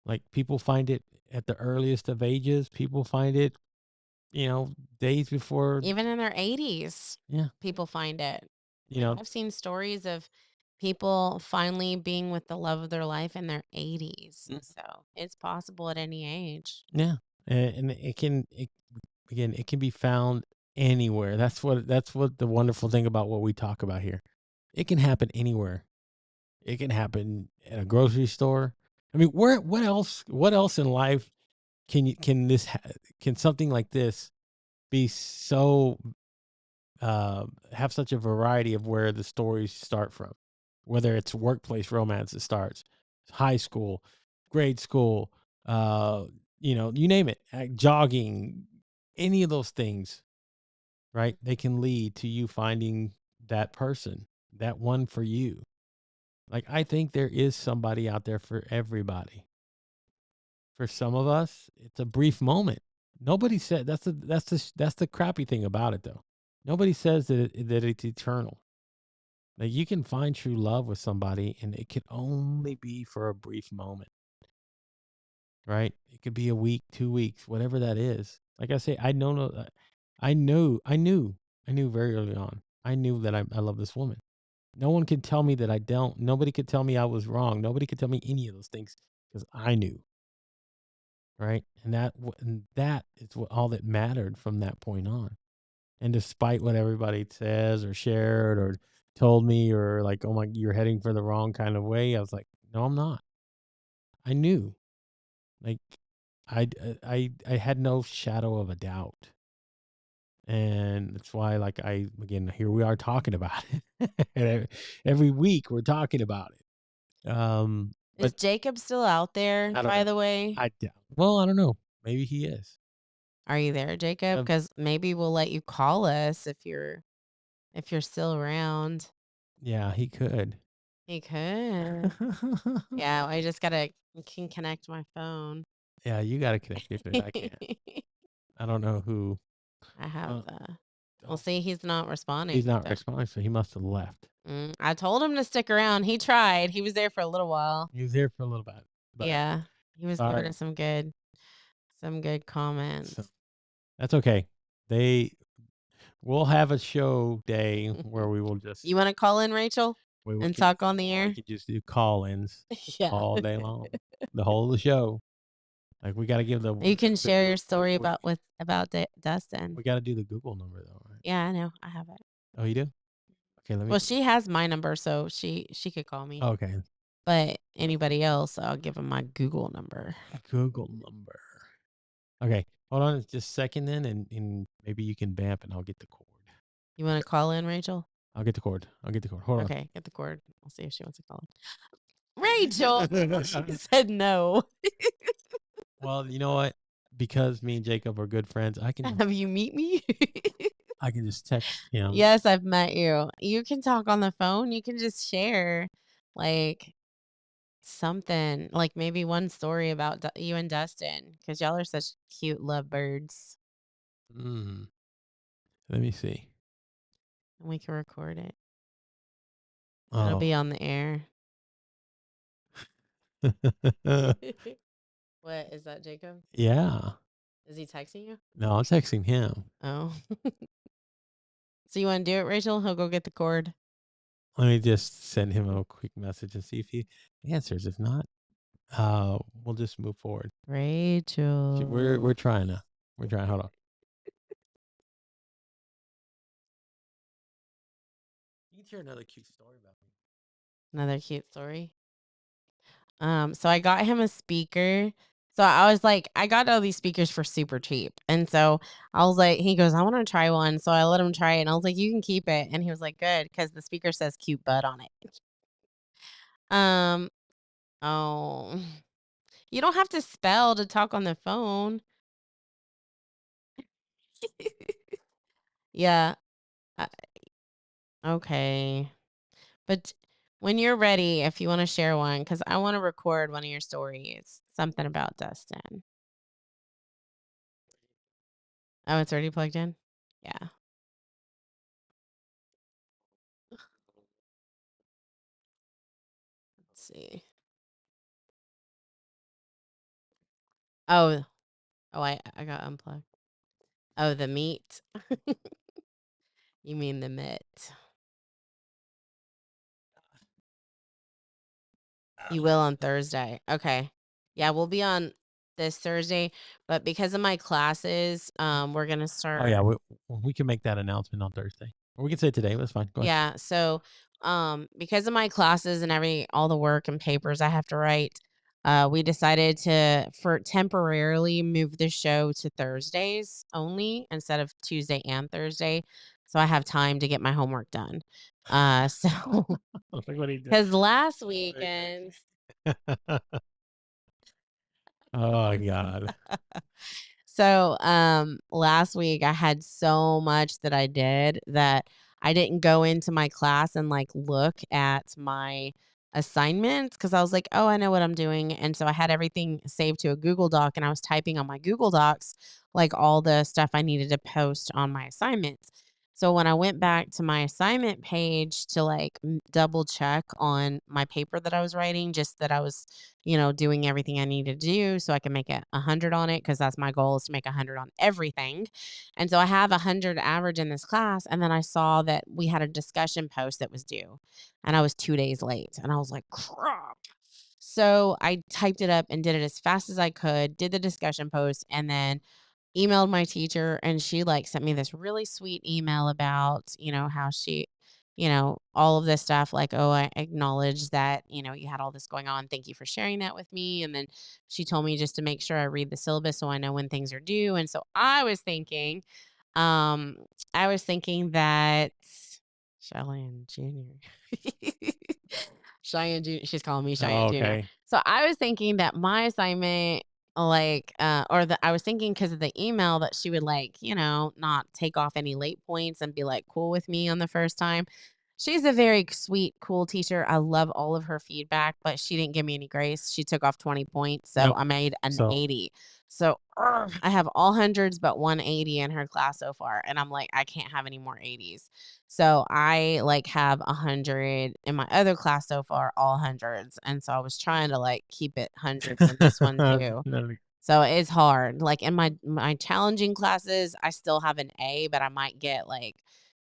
Like people find it at the earliest of ages. People find it, days before. Even in their 80s, Yeah, people find it. you Like, know, I've seen stories of people finally being with the love of their life in their 80s, mm, so it's possible at any age. yeah. and again, it can be found anywhere. That's what the wonderful thing about what we talk about here. It can happen anywhere. It can happen at a grocery store. I mean, what else in life can something like this be so have such a variety of where the stories start from, whether it's workplace romance that starts, high school, grade school, you name it, jogging, any of those things, right? They can lead to you finding that person, that one for you. Like, I think there is somebody out there for everybody. For some of us, it's a brief moment. Nobody said that's the crappy thing about it, though. Nobody says that it's eternal. Like, you can find true love with somebody, and it can only be for a brief moment, right? It could be a week, 2 weeks, whatever that is. Like I say, I knew very early on. I knew that I love this woman. No one could tell me that I don't. Nobody could tell me I was wrong. Nobody could tell me any of those things because I knew, right? And that is what all that mattered from that point on. And despite what everybody says or shared or told me or like, oh my, you're heading for the wrong kind of way, I was like, no, I'm not. I knew, like, I had no shadow of a doubt, and that's why, like, again, here we are talking about it, and every week we're talking about it. Is But Jacob still out there, I don't by know. the way? I doubt. Well, I don't know. Maybe he is. Are you there, Jacob? Um, Because maybe we'll let you call us if you're still around. yeah, he could. He could. Yeah, I just can connect my phone. Yeah, you got to connect it. I can't. I don't know who. I have Uh, the. Well, oh, see, he's not he's responding. not responding, so he must have left. I told him to stick around. He tried. He was there for a little while. He was there for a little bit, but Yeah, he was giving sorry. us some good So comments. that's okay. They We'll have a show day where we will just You want to call in, Rachel, we and can talk on the we air? can just do call-ins Yeah. all day long, the whole of the show. Like, we got to give You can the share your story we, about Dustin. we got to do the Google number though, right? Yeah, I know. I have it. Oh, you do? Okay, let me. Well, she has my number, so she could call me. Okay, But anybody else, I'll give them my Google number. Google number. Okay, hold on just a second then, and maybe you can vamp, and I'll get the cord. You want to call in, Rachel? I'll get the cord. Hold on. Okay, get the cord. I'll see if she wants to call in. Rachel, she said no. Well, you know what? Because me and Jacob are good friends, Have you meet me? I can just text him. Yes, I've met you. You can talk on the phone. You can just share like something, like maybe one story about you and Dustin, because y'all are such cute lovebirds, Mm, let me see. and we can record it. It'll Oh. be on the air. What is that, Jacob? Yeah. Is he texting you? No, I'm texting him. Oh. So you want to do it, Rachel? He'll go get the cord. Let me just send him a quick message and see if he answers. If not, we'll just move forward. Rachel. We're trying to. We're trying. Hold on. You can share another cute story about me. Another cute story. So I got him a speaker. So I was like, I got all these speakers for super cheap. And so I was like, he goes, I want to try one. So I let him try it. And I was like, you can keep it. And he was like, good, because the speaker says cute butt on it. Um, oh, you don't have to spell to talk on the phone. Yeah. uh, Okay. But when you're ready, if you want to share one, because I want to record one of your stories, something about Dustin. Oh, it's already plugged in? Yeah. Let's see. Oh, I got unplugged. Oh, the meat. You mean the mitt. You will on Thursday. Okay. Yeah, we'll be on this Thursday, but because of my classes, we're gonna Oh yeah, start. we can make that announcement on Thursday, or we can say it today. That's fine. Go ahead. Yeah, so because of my classes and all the work and papers I have to write, we decided to for temporarily move the show to Thursdays only instead of Tuesday and Thursday, so I have time to get my homework done. So Like what he did. because last Right. weekend. Oh God. So, last week I had so much that I did that I didn't go into my class and like look at my assignments because I was like, oh, I know what I'm doing. And so I had everything saved to a Google Doc and I was typing on my Google Docs like all the stuff I needed to post on my assignments. So when I went back to my assignment page to like double check on my paper that I was writing, just that I was doing everything I need to do so I can make it 100 on it because that's my goal is to make 100 on everything. And so I have 100 average in this class. And then I saw that we had a discussion post that was due and I was 2 days late. And I was like, crap. So I typed it up and did it as fast as I could, did the discussion post, and then emailed my teacher and she like sent me this really sweet email about, how she, all of this stuff like, oh, I acknowledge that, you had all this going on. Thank you for sharing that with me. And then she told me just to make sure I read the syllabus so I know when things are due. And so um, I was thinking that Cheyenne Jr. Cheyenne Jr. She's calling me Oh, Cheyenne Jr. okay. So I was thinking that my assignment, like, or that I was thinking because of the email that she would like, not take off any late points and be like cool with me on the first time. She's a very sweet, cool teacher. I love all of her feedback, but she didn't give me any grace. She took off 20 points. So Yep. I made an So 80. So I have all hundreds but 180 in her class so far. And I'm like, I can't have any more 80s. So I like have 100 in my other class so far, all hundreds. And so I was trying to like keep it hundreds in this one too. no, So it's hard. Like in my challenging classes, I still have an A, but I might get like,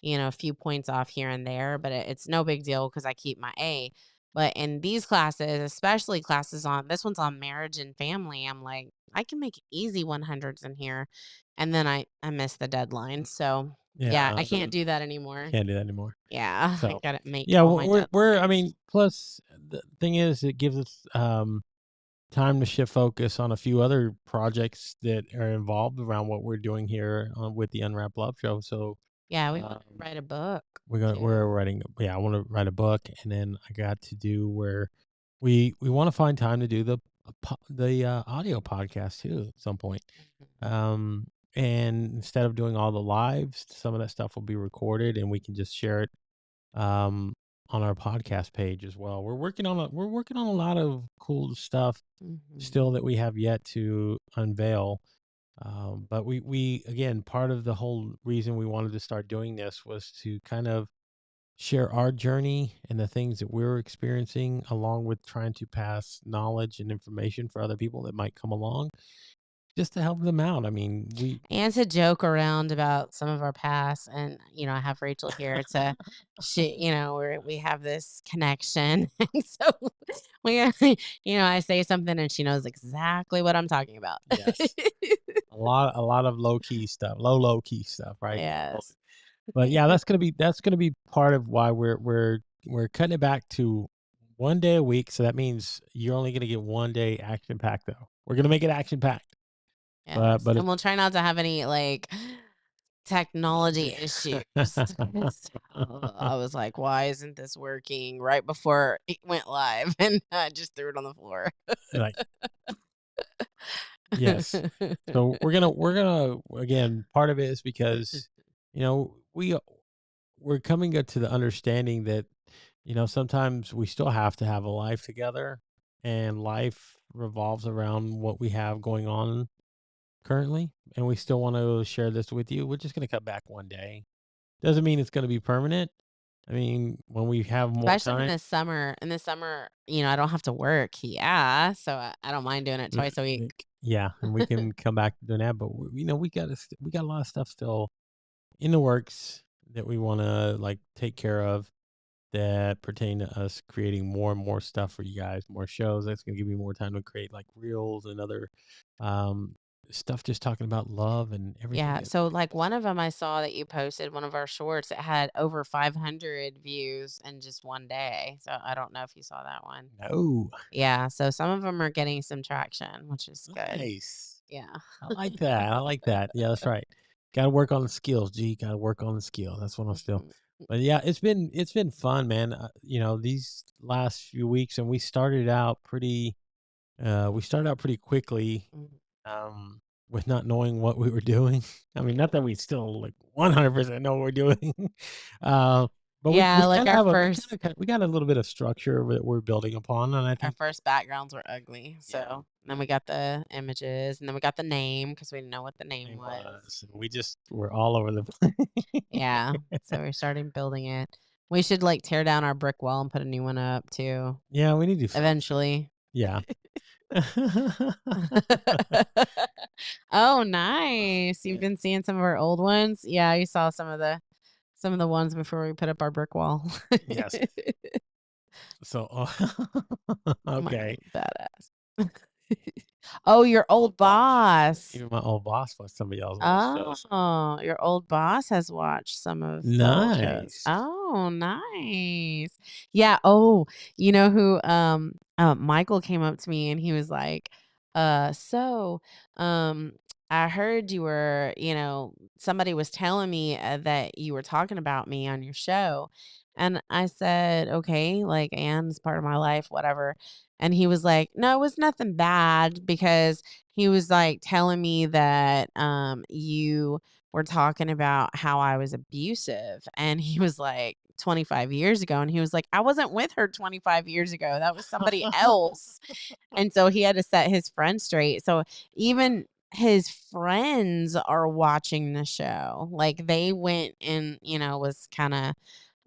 a few points off here and there, but it's no big deal because I keep my A. But in these classes, especially classes on this one's on marriage and family, I'm like, I can make easy 100s in here. And then I miss the deadline. So yeah, yeah, I can't do that anymore. can't do that anymore. Yeah, I So gotta make yeah, all my we're I deadlines. mean, plus the thing is, it gives us time to shift focus on a few other projects that are involved around what we're doing here with the Unwrap Love Show. So Yeah, we want to um, write a book we're too. writing. Yeah, I want to write a book, and then I got to do where we want to find time to do the audio podcast too at some point. Mhm. Um, and instead of doing all the lives, some of that stuff will be recorded, and we can just share it um, on our podcast page as well. We're working on a lot of cool stuff Mhm. still that we have yet to unveil. But we again, part of the whole reason we wanted to start doing this was to kind of share our journey and the things that we're experiencing, along with trying to pass knowledge and information for other people that might come along, just to help them out. I mean, we And to joke around about some of our past, and I have Rachel here to, we have this connection, and so we, I say something and she knows exactly what I'm talking about. yes, a lot of low key stuff, right? Yes. But yeah, that's gonna be part of why we're cutting it back to 1 day a week. So that means you're only gonna get 1 day action packed though. We're gonna make it action packed, Yes, but and it's we'll try not to have any like technology issues. So I was like, "Why isn't this working?" Right before it went live, and I just threw it on the floor. like yes. So we're gonna again, part of it is because you know we're coming to the understanding that sometimes we still have to have a life together, and life revolves around what we have going on currently, and we still want to share this with you. We're just going to cut back 1 day. Doesn't mean it's going to be permanent. I mean, when we have more Especially in time, the summer. In the summer, I don't have to work. Yeah, so I don't mind doing it uh, twice a week. yeah, and we can come back to doing that. But we got a lot of stuff still in the works that we want to like take care of. that pertain to us creating more and more stuff for you guys, more shows. That's going to give me more time to create like reels and other um, stuff just talking about love and everything. Yeah, so, like, one of them I saw that you posted, one of our shorts, it had over 500 views in just one day, so I don't know if you saw that one. No, Yeah, so some of them are getting some traction, which is good. nice. Yeah. I like that. I like that. Yeah, that's right. Got to work on the skills, G. Got to work on the skills. That's what I'm still. Mhm, But yeah, it's been fun, man. These last few weeks, and we started out pretty quickly, mhm. um, with not knowing what we were doing. I mean, not that we still like 100% know what we're doing, uh, but we Yeah, like, kind of have a we got a little bit of structure that we're building upon, and I our think first backgrounds were ugly, yeah, so then we got the images, and then we got the name because we didn't know what the name it was. was. We just were all over the place. Yeah, so we're starting building it. We should, like, tear down our brick wall and put a new one up too, Yeah, we need to do something. eventually. Yeah. Oh, nice. You've been seeing some of our old ones? Yeah, you saw some of the ones before we put up our brick wall. Yes. So, Mine's okay. badass. Oh, your Old old boss. boss. Even my old boss was somebody else on those shows. Oh, your old boss has watched some of the old shows. Nice. Oh, nice. Yeah. Oh, you know who Michael came up to me and he was like, so I heard you were, somebody was telling me that you were talking about me on your show. And I said, okay, like Anne's part of my life, whatever. And he was like, no, it was nothing bad because he was, like, telling me that, you were talking about how I was abusive, and he was like, 25 years ago, and he was like, "I wasn't with her 25 years ago, that was somebody else." And so he had to set his friends straight. So even his friends are watching the show. Like, they went and, was kinda,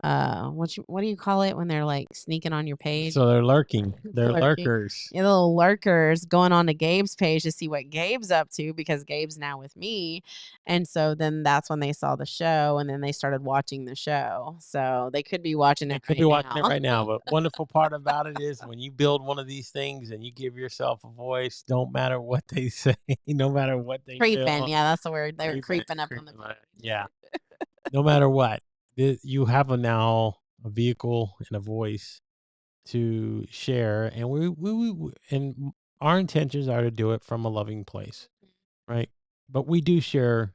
what do you call it when they're, like, sneaking on your page? So they're lurking. They're Lurking. lurkers. Yeah, little lurkers going on to Gabe's page to see what Gabe's up to because Gabe's now with me. And so then that's when they saw the show and then they started watching the show. So they could be watching They it could be right watching it now. right now, but wonderful part about it is when you build one of these things and you give yourself a voice, don't matter what they say, no matter what they Creeping. feel, Yeah, that's the word. They were creeping, creeping up on the creeping. page. Yeah, no matter what, you have now a vehicle and a voice to share, and our intentions are to do it from a loving place, right? But we do share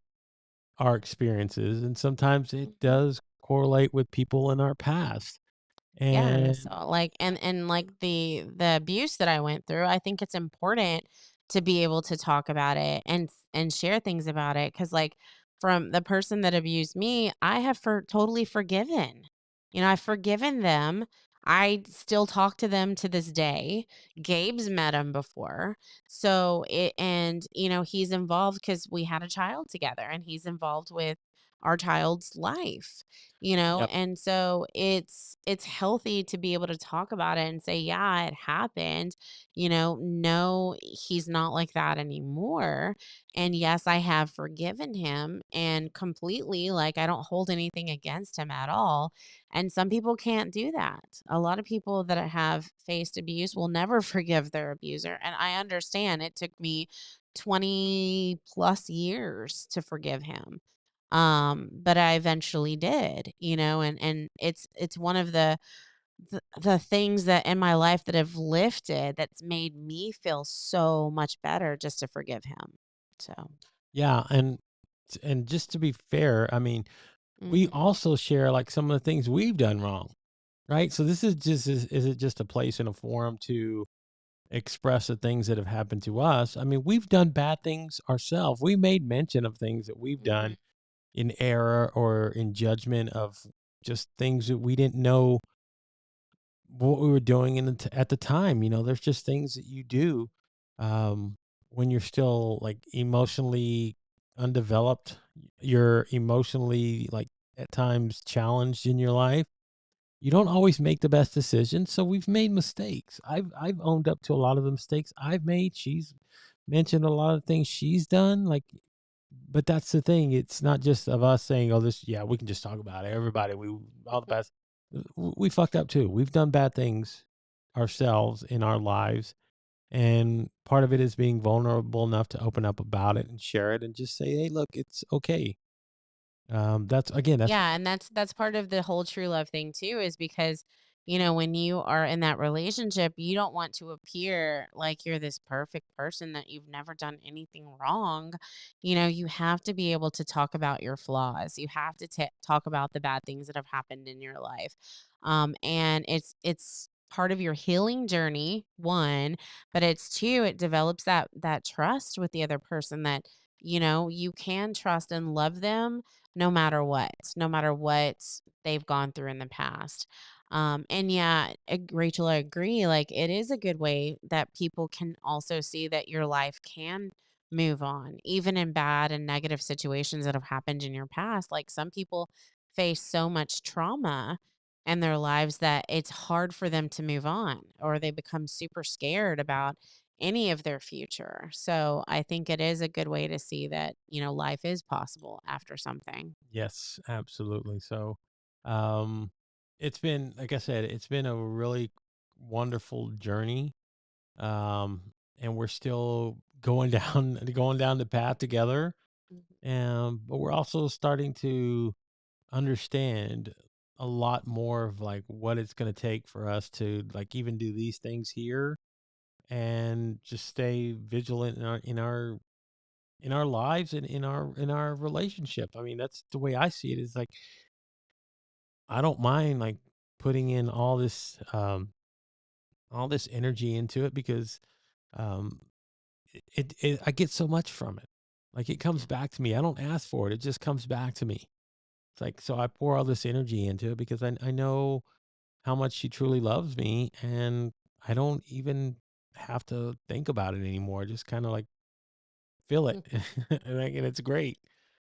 our experiences, and sometimes it Mhm. does correlate with people in our past. Yeah, And so, like and, like, the abuse that I went through, I think it's important to be able to talk about it and share things about it. Cause like, from the person that abused me, I have totally forgiven. I've forgiven them. I still talk to them to this day. Gabe's met him before. So, he's involved because we had a child together, and he's involved with our child's life. yep, And so it's healthy to be able to talk about it and say, yeah, it happened. No, he's not like that anymore. And yes, I have forgiven him and completely, like, I don't hold anything against him at all. And some people can't do that. A lot of people that have faced abuse will never forgive their abuser, and I understand. It took me 20 plus years to forgive him, but I eventually did, and it's one of the things that in my life that have lifted, that's made me feel so much better just to forgive him. So, yeah, and just to be fair, I mean, we mhm, also share like some of the things we've done wrong, right? So this is it just a place and a forum to express the things that have happened to us? I mean, we've done bad things ourselves. We made mention of things that we've mhm, done in error or in judgment of just things that we didn't know what we were doing at the time. There's just things that you do um, when you're still like emotionally undeveloped. You're emotionally like at times challenged in your life. You don't always make the best decisions, so we've made mistakes. I've owned up to a lot of the mistakes I've made. She's mentioned a lot of things she's done, like, but that's the thing. It's not just of us saying, "Oh, this, yeah, we can just talk about it." Everybody, we all the best. we fucked up too. We've done bad things ourselves in our lives. And part of it is being vulnerable enough to open up about it and share it and just say, hey, look, it's okay. That's again, that's Yeah, and that's part of the whole true love thing too, is because, when you are in that relationship, you don't want to appear like you're this perfect person that you've never done anything wrong. You have to be able to talk about your flaws. You have to talk about the bad things that have happened in your life. And it's part of your healing journey, one, but it's two, it develops that trust with the other person that, you can trust and love them no matter what they've gone through in the past. And yeah, Rachel, I agree. Like, it is a good way that people can also see that your life can move on, even in bad and negative situations that have happened in your past. Like, some people face so much trauma in their lives that it's hard for them to move on, or they become super scared about any of their future. So I think it is a good way to see that, life is possible after something. yes, absolutely. So, um, it's been, like I said, it's been a really wonderful journey. Um, and we're still going down, going down the path together. Mhm. But we're also starting to understand a lot more of like what it's going to take for us to like even do these things here and just stay vigilant in our lives and in our relationship. I mean, that's the way I see it. Is like I don't mind like putting in all this energy into it because um it I get so much from it. Like it comes back to me. I don't ask for it. It just comes back to me. It's like so I pour all this energy into it because I know how much she truly loves me and I don't even have to think about it anymore. Just kind of like feel it. And it's great.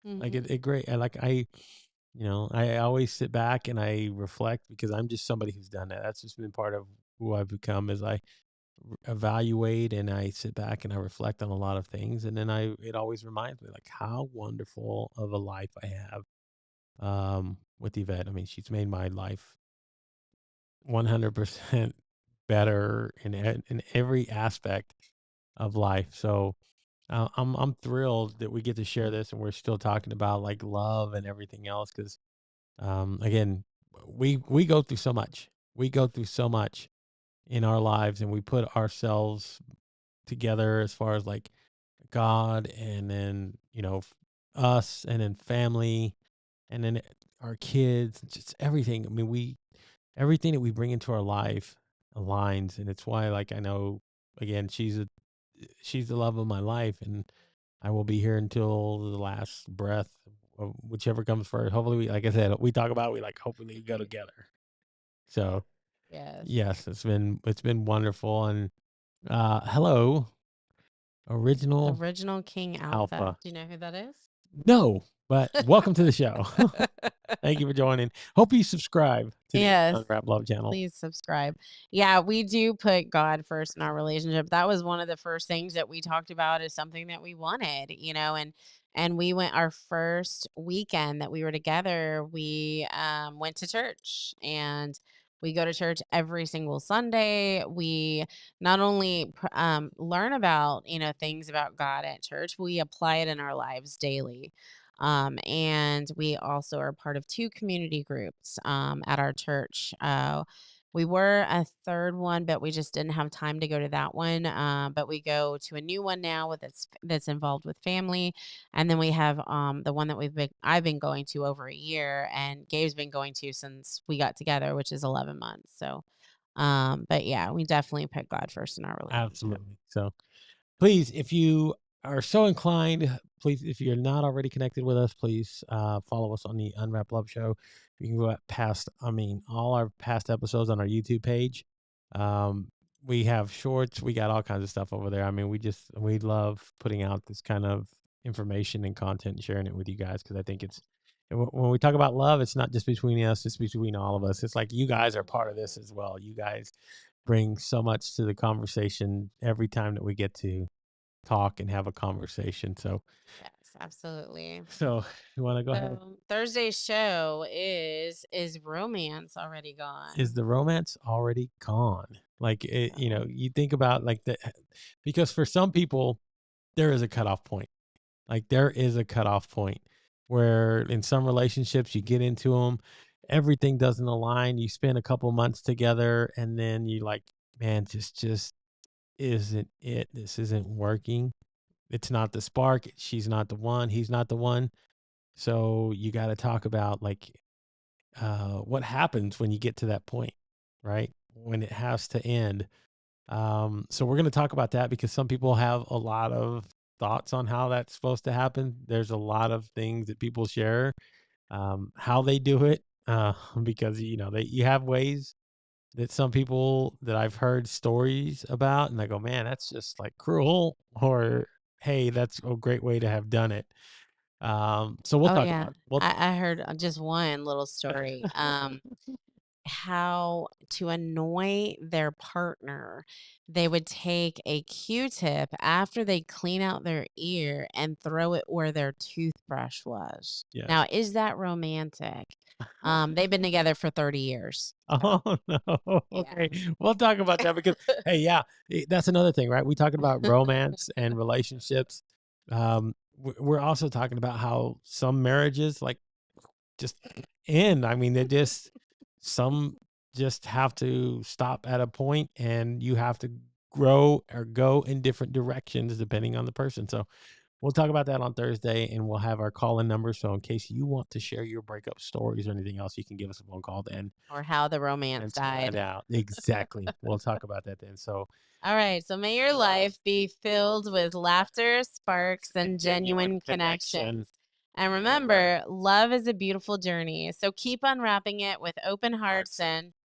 Like Mhm. it great. I like I always sit back and I reflect because I'm just somebody who's done that. That's just been part of who I've become is I evaluate and I sit back and I reflect on a lot of things and then it always reminds me like how wonderful of a life I have with Evette. I mean, she's made my life 100% better in every aspect of life. So I'm thrilled that we get to share this and we're still talking about like love and everything else because again we go through so much. We go through so much in our lives and we put ourselves together as far as like God and then us and then family and then our kids, just everything. I mean, we everything that we bring into our life aligns, and it's why like I know again she's the love of my life, and I will be here until the last breath, of whichever comes first. Hopefully, like I said, we talk about we like hopefully we go together. So Yes. yes, it's been wonderful, and hello, original Original King Alpha. alpha. Do you know who that is? No, but welcome to the show. Thank you for joining. Hope you subscribe to the Yes. Unwrap Love channel. Please subscribe. Yeah, we do put God first in our relationship. That was one of the first things that we talked about as something that we wanted, and we went our first weekend that we were together, we went to church, and we go to church every single Sunday. We not only learn about, things about God at church, we apply it in our lives daily. And we also are part of two community groups at our church. We were a third one, but we just didn't have time to go to that one. But we go to a new one now that's involved with family, and then we have the one that I've been going to over a year, and Gabe's been going to since we got together, which is 11 months. So, but yeah, we definitely put God first in our relationship. Absolutely. So please, if you are so inclined, please, if you're not already connected with us, please follow us on the Unwrap Love Show. You can go past, I mean, all our past episodes on our YouTube page. Um, we have shorts. We got all kinds of stuff over there. I mean, we love putting out this kind of information and content and sharing it with you guys because I think it's, when we talk about love, it's not just between us, it's between all of us. It's like you guys are part of this as well. You guys bring so much to the conversation every time that we get to talk and have a conversation. So Yes. absolutely. So you want to go ahead? So Thursday's show is romance already Is gone? the romance already gone? Like it, So you think about like the because for some people there is a cutoff point. Like there is a cutoff point where in some relationships you get into them, everything doesn't align. You spend a couple months together, and then you like, man, just isn't it? This isn't working. It's not the spark. She's not the one. He's not the one. So you got to talk about like what happens when you get to that point, right? When it has to end. So we're going to talk about that because some people have a lot of thoughts on how that's supposed to happen. There's a lot of things that people share, how they do it, because you have ways that some people that I've heard stories about, and I go, man, that's just like cruel, or hey, that's a great way to have done it. So we'll oh talk yeah, about we'll I heard just one little story. How to annoy their partner. They would take a Q-tip after they clean out their ear and throw it where their toothbrush was. yes. Now, is that romantic? They've been together for 30 years. So, Oh no. yeah. Okay. We'll talk about that because hey, yeah, that's another thing, right? We talking about romance and relationships. We're also talking about how some marriages like just end. I mean, they just some just have to stop at a point and you have to grow or go in different directions depending on the person. So we'll talk about that on Thursday, and we'll have our call-in number. So in case you want to share your breakup stories or anything else, you can give us a phone call then Or how the romance and find died. out. Exactly. We'll talk about that then. So All right. So may your life be filled with laughter, sparks, and genuine connection, connections. And remember, love is a beautiful journey. So keep unwrapping it with open hearts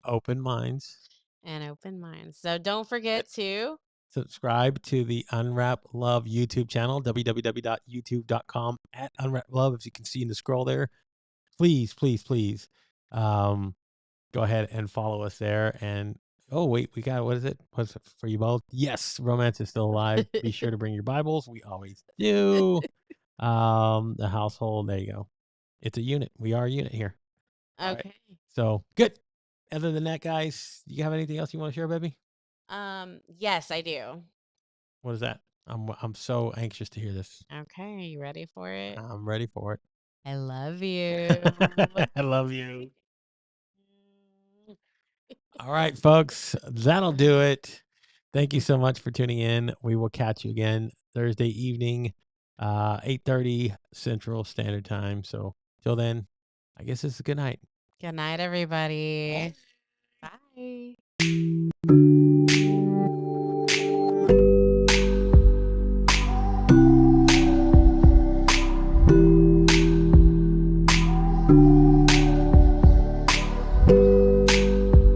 open minds. and open minds. So don't forget to. Subscribe to the Unwrap Love YouTube channel, www.youtube.com at Unwrap Love. If you can see in the scroll there, please, please, please, go ahead and follow us there. And oh wait, we got what is it? What's it for you both? Yes, romance is still alive. Be sure to bring your Bibles. We always do. The household. There you go. It's a unit. We are a unit here. All right. Okay. So good. Other than that, guys, you have anything else you want to share, baby? Yes, I do. What is that? I'm so anxious to hear this. Okay. Are you ready for it? I'm ready for it. I love you. I love you. All right, folks, that'll do it. Thank you so much for tuning in. We will catch you again Thursday evening, 8:30 Central Standard Time. So till then, I guess it's a good night. Good night, everybody. Bye.